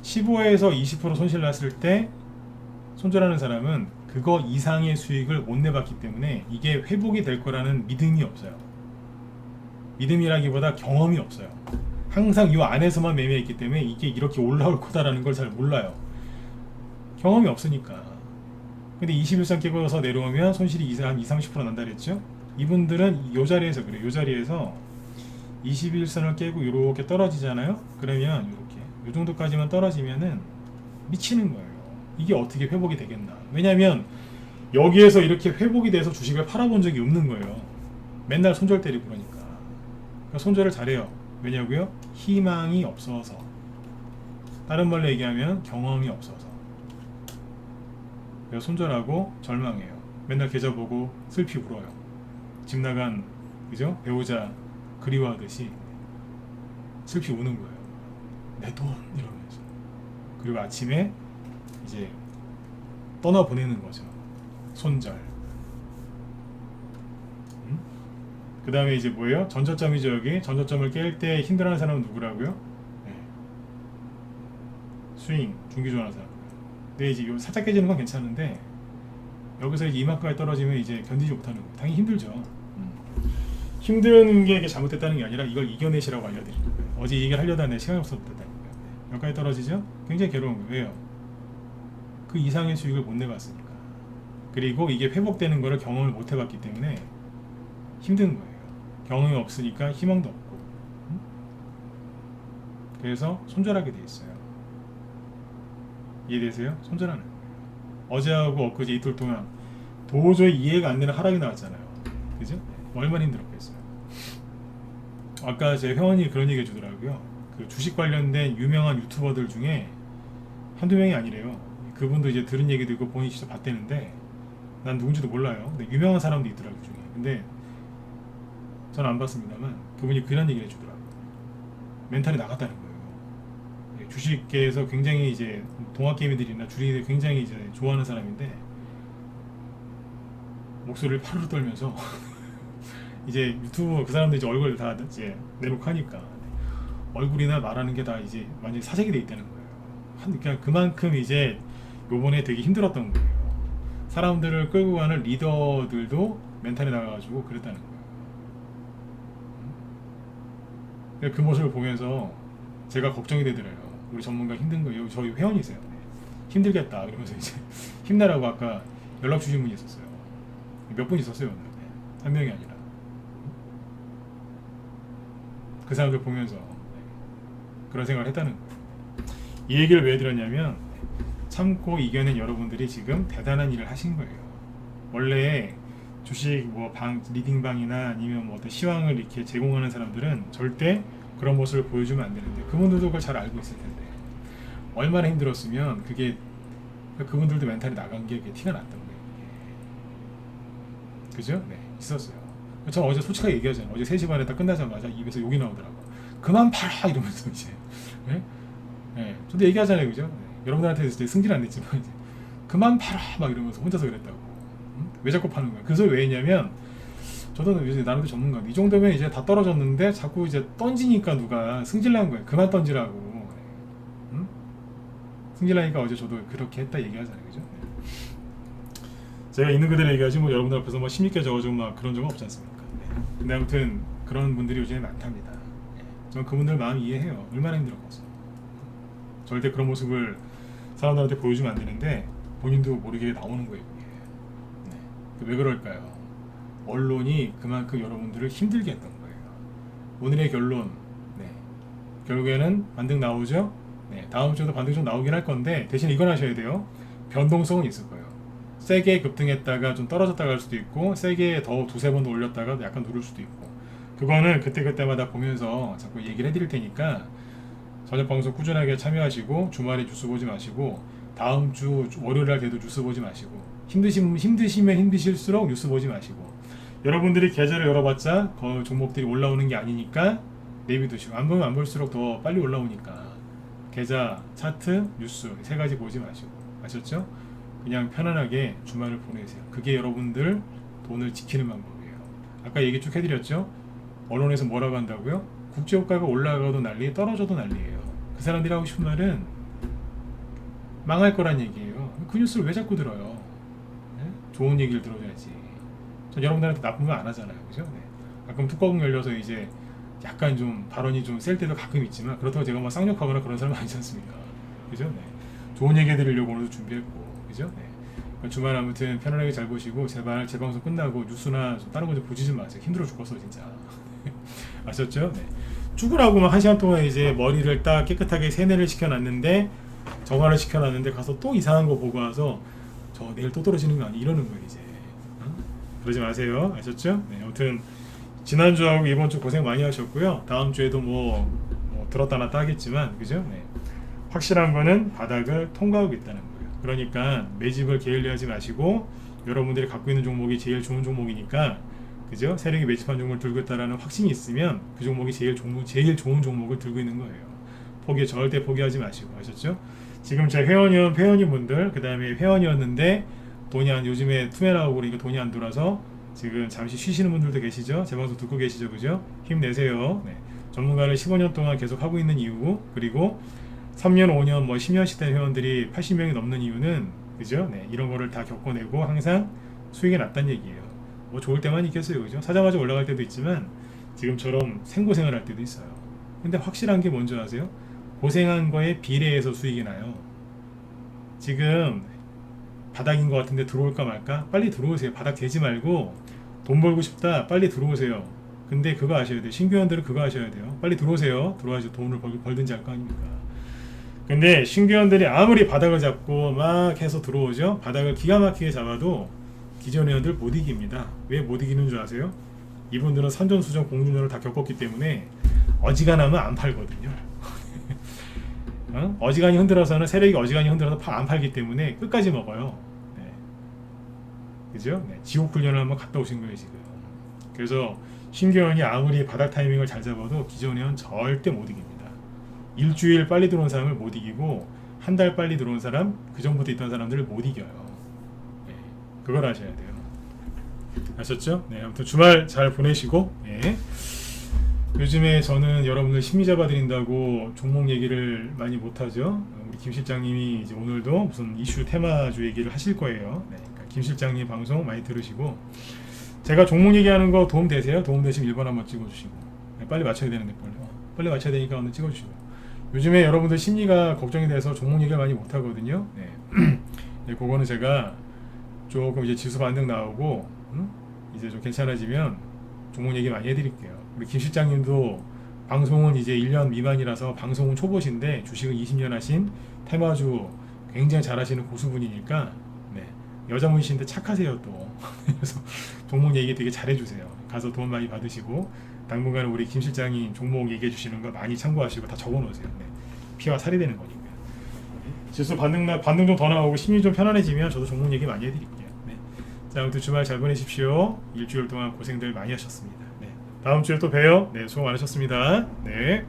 15에서 20% 손실 났을 때 손절하는 사람은 그거 이상의 수익을 못 내봤기 때문에 이게 회복이 될 거라는 믿음이 없어요. 믿음이라기보다 경험이 없어요. 항상 이 안에서만 매매했기 때문에 이게 이렇게 올라올 거다라는 걸 잘 몰라요. 경험이 없으니까. 근데 21선 깨고서 내려오면 손실이 한 20-30% 난다 그랬죠? 이분들은 이 자리에서 그래요. 이 자리에서 21선을 깨고 이렇게 떨어지잖아요? 그러면 이렇게 이 정도까지만 떨어지면은 미치는 거예요. 이게 어떻게 회복이 되겠나? 왜냐면 여기에서 이렇게 회복이 돼서 주식을 팔아본 적이 없는 거예요. 맨날 손절 때리고 그러니까 손절을 잘해요. 왜냐고요? 희망이 없어서. 다른 말로 얘기하면 경험이 없어서. 그래서 손절하고 절망해요. 맨날 계좌 보고 슬피 울어요. 집 나간 그죠? 배우자 그리워하듯이 슬피 우는 거예요. 내 돈 이러면서. 그리고 아침에 이제 떠나보내는 거죠. 손절. 그 다음에 이제 뭐예요? 전저점이죠. 여기 전저점을 깰 때 힘들어하는 사람은 누구라고요? 네. 스윙 중기 좋아하는 사람. 근데 이제 요 살짝 깨지는 건 괜찮은데 여기서 이제 이만큼까지 떨어지면 이제 견디지 못하는 거예요. 당연히 힘들죠. 힘든 게 잘못됐다는 게 아니라 이걸 이겨내시라고 알려드리는 거예요. 어제 이 얘기를 하려다 내 시간이 없어서 못했다는 거예요. 여기까지 떨어지죠? 굉장히 괴로운 거예요. 왜요? 그 이상의 수익을 못 내봤으니까. 그리고 이게 회복되는 거를 경험을 못 해봤기 때문에 힘든 거예요. 경험이 없으니까 희망도 없고. 그래서 손절하게 돼 있어요. 이해되세요? 손절하는 거예요. 어제하고 엊그제 이틀 동안 도저히 이해가 안 되는 하락이 나왔잖아요. 그죠? 얼마나 힘들었겠어요. 아까 제 회원이 그런 얘기 해주더라고요. 그 주식 관련된 유명한 유튜버들 중에 한두 명이 아니래요. 그분도 이제 들은 얘기도 있고 본인이 직접 봤대는데 난 누군지도 몰라요. 근데 유명한 사람도 있더라고요. 중에. 근데 저는 안 봤습니다만 그분이 그런 얘기를 해주더라고요. 멘탈이 나갔다는 거예요. 주식계에서 굉장히 이제 동학개미들이나 주식을 굉장히 이제 좋아하는 사람인데 목소리를 파르르 떨면서 이제 유튜브 그 사람들 이제 얼굴 다 이제 내놓고 하니까 얼굴이나 말하는 게 다 이제 완전히 사색이 돼 있다는 거예요. 그러니까 그만큼 이제 요번에 되게 힘들었던 거예요. 사람들을 끌고 가는 리더들도 멘탈이 나가가지고 그랬다는 거예요. 그 모습을 보면서 제가 걱정이 되더라고요. 우리 전문가 힘든 거예요. 저희 회원이세요. 힘들겠다. 그러면서 이제 힘내라고 아까 연락 주신 분이 있었어요. 몇 분 있었어요. 한 명이 아니라. 그 사람들 보면서 그런 생각을 했다는 거예요. 이 얘기를 왜 드렸냐면 참고 이겨낸 여러분들이 지금 대단한 일을 하신 거예요. 원래 주식 뭐 리딩방이나 아니면 뭐 어떤 시황을 이렇게 제공하는 사람들은 절대 그런 모습을 보여주면 안 되는데 그분들도 그걸 잘 알고 있을 텐데 얼마나 힘들었으면 그게 그분들도 멘탈이 나간 게 티가 났던 거예요. 그죠? 네, 있었어요. 저 어제 솔직하게 얘기하잖아요. 어제 3시 반에 딱 끝나자마자 입에서 욕이 나오더라고. 그만 팔아 이러면서 이제. 네? 네. 저도 얘기하잖아요, 그죠? 네. 여러분들한테 이제 승질 안 냈지만 이제 그만 팔아 막 이러면서 혼자서 그랬다고. 왜 자꾸 파는 거야? 그 소리 왜 했냐면 저도 이제 나름대로 전문가인데 이 정도면 이제 다 떨어졌는데 자꾸 이제 던지니까 누가 승질난 거예요. 그만 던지라고. 응? 승질나니까 어제 저도 그렇게 했다 얘기하잖아요, 그죠? 제가 있는 그대로 얘기하지 뭐 여러분들 앞에서 뭐 심있게 적어주고 막 그런 적은 없지 않습니까? 근데 아무튼 그런 분들이 요즘에 많답니다. 저는 그분들 마음 이해해요. 얼마나 힘들었겠어. 절대 그런 모습을 사람들한테 보여주면 안 되는데 본인도 모르게 나오는 거예요. 네. 왜 그럴까요? 언론이 그만큼 여러분들을 힘들게 했던 거예요. 오늘의 결론, 네. 결국에는 반등 나오죠? 네. 다음 주에도 반등 좀 나오긴 할 건데 대신 이건 하셔야 돼요. 변동성은 있을 거예요. 세게 급등했다가 좀 떨어졌다가 할 수도 있고 세게 더 두세 번 올렸다가 약간 누를 수도 있고 그거는 그때그때마다 보면서 자꾸 얘기를 해드릴 테니까 저녁 방송 꾸준하게 참여하시고 주말에 뉴스 보지 마시고 다음 주 월요일날 돼도 뉴스 보지 마시고 힘드시면 힘드실수록 뉴스 보지 마시고 여러분들이 계좌를 열어봤자 그 종목들이 올라오는 게 아니니까 내비두시고 안 보면 안 볼수록 더 빨리 올라오니까 계좌, 차트, 뉴스 세 가지 보지 마시고 아셨죠? 그냥 편안하게 주말을 보내세요. 그게 여러분들 돈을 지키는 방법이에요. 아까 얘기 쭉 해드렸죠? 언론에서 뭐라고 한다고요? 국제유가가 올라가도 난리, 떨어져도 난리예요. 그 사람들이 하고 싶은 말은 망할 거란 얘기예요. 그 뉴스를 왜 자꾸 들어요? 네? 좋은 얘기를 들어줘야지. 전 여러분들한테 나쁜 말 안 하잖아요, 그죠? 네. 가끔 뚜껑 열려서 이제 약간 좀 발언이 좀 셀 때도 가끔 있지만 그렇다고 제가 막 쌍욕하거나 그런 사람 아니지 않습니까? 그죠? 네. 좋은 얘기 해드리려고 오늘도 준비했고, 그죠? 네. 그러니까 주말 아무튼 편안하게 잘 보시고 제발 제 방송 끝나고 뉴스나 좀 다른 거 좀 보지 좀 마세요. 힘들어 죽겠어 진짜. 아셨죠? 네. 죽으라고 막 1시간 동안 이제 머리를 딱 깨끗하게 세뇌를 시켜놨는데 정화를 시켜놨는데 가서 또 이상한 거 보고 와서 저 내일 또 떨어지는 거 아니 이러는 거예요 이제. 그러지 마세요. 아셨죠? 네. 아무튼 지난주하고 이번 주 고생 많이 하셨고요. 다음 주에도 뭐 들었다 놨다 하겠지만 그죠? 네. 확실한 거는 바닥을 통과하고 있다는 거예요. 그러니까 매집을 게을리하지 마시고 여러분들이 갖고 있는 종목이 제일 좋은 종목이니까 그죠? 세력이 매집한 종목을 들고 있다라는 확신이 있으면 그 종목이 제일 좋은 종목을 들고 있는 거예요. 절대 포기하지 마시고 아셨죠? 지금 제 회원님분들 그 다음에 회원이었는데 돈이 요즘에 투매 나오고 그러니까 돈이 안 돌아서 지금 잠시 쉬시는 분들도 계시죠? 제 방송 듣고 계시죠? 그죠? 힘내세요. 네. 전문가를 15년 동안 계속 하고 있는 이유 그리고 3년, 5년, 뭐 10년씩 된 회원들이 80명이 넘는 이유는 그죠? 네. 이런 거를 다 겪어내고 항상 수익이 났다는 얘기예요. 뭐 좋을 때만 있겠어요, 그죠? 사자마자 올라갈 때도 있지만 지금처럼 생고생을 할 때도 있어요. 근데 확실한 게 뭔지 아세요? 고생한 거에 비례해서 수익이 나요. 지금 바닥인 것 같은데 들어올까 말까? 빨리 들어오세요. 바닥 되지 말고 돈 벌고 싶다. 빨리 들어오세요. 근데 그거 아셔야 돼요. 신규원들은 그거 아셔야 돼요. 빨리 들어오세요. 들어와서 돈을 벌든지 할 거 아닙니까? 근데 신규원들이 아무리 바닥을 잡고 막 해서 들어오죠. 바닥을 기가 막히게 잡아도 기존 회원들 못 이깁니다. 왜 못 이기는 줄 아세요? 이분들은 선전수전 공중전을 다 겪었기 때문에 어지간하면 안 팔거든요. 어지간히 흔들어서는 세력이 어지간히 흔들어서 안 팔기 때문에 끝까지 먹어요. 네. 그죠? 네. 지옥 훈련을 한번 갔다 오신 거예요 지금. 그래서 신규원이 아무리 바닥 타이밍을 잘 잡아도 기존 회원 절대 못 이깁니다. 일주일 빨리 들어온 사람을 못 이기고 한 달 빨리 들어온 사람, 그 전부터 있던 사람들을 못 이겨요. 네. 그걸 아셔야 돼요. 아셨죠? 네, 아무튼 주말 잘 보내시고 네. 요즘에 저는 여러분들 심리 잡아드린다고 종목 얘기를 많이 못하죠. 우리 김 실장님이 이제 오늘도 무슨 이슈 테마주 얘기를 하실 거예요. 네, 그러니까 김 실장님 방송 많이 들으시고 제가 종목 얘기하는 거 도움 되세요? 도움 되시면 1번 한번 찍어주시고 네, 빨리 맞춰야 되는데 빨리 맞춰야 되니까 오늘 찍어주시고 요즘에 여러분들 심리가 걱정이 돼서 종목 얘기를 많이 못하거든요. 네. 네, 그거는 제가 조금 이제 지수 반등 나오고 이제 좀 괜찮아지면 종목 얘기 많이 해드릴게요. 우리 김 실장님도 방송은 이제 1년 미만이라서 방송은 초보신데 주식은 20년 하신 테마주 굉장히 잘하시는 고수분이니까 네, 여자분이신데 착하세요 또. 그래서 종목 얘기 되게 잘해주세요. 가서 돈 많이 받으시고 당분간 우리 김 실장님 종목 얘기해 주시는 거 많이 참고하시고 다 적어놓으세요. 네, 피와 살이 되는 거니까. 지수 반등 좀 더 나오고 심리 좀 편안해지면 저도 종목 얘기 많이 해드릴게요. 네. 자, 아무튼 주말 잘 보내십시오. 일주일 동안 고생들 많이 하셨습니다. 네. 다음 주에 또 봬요. 네, 수고 많으셨습니다. 네.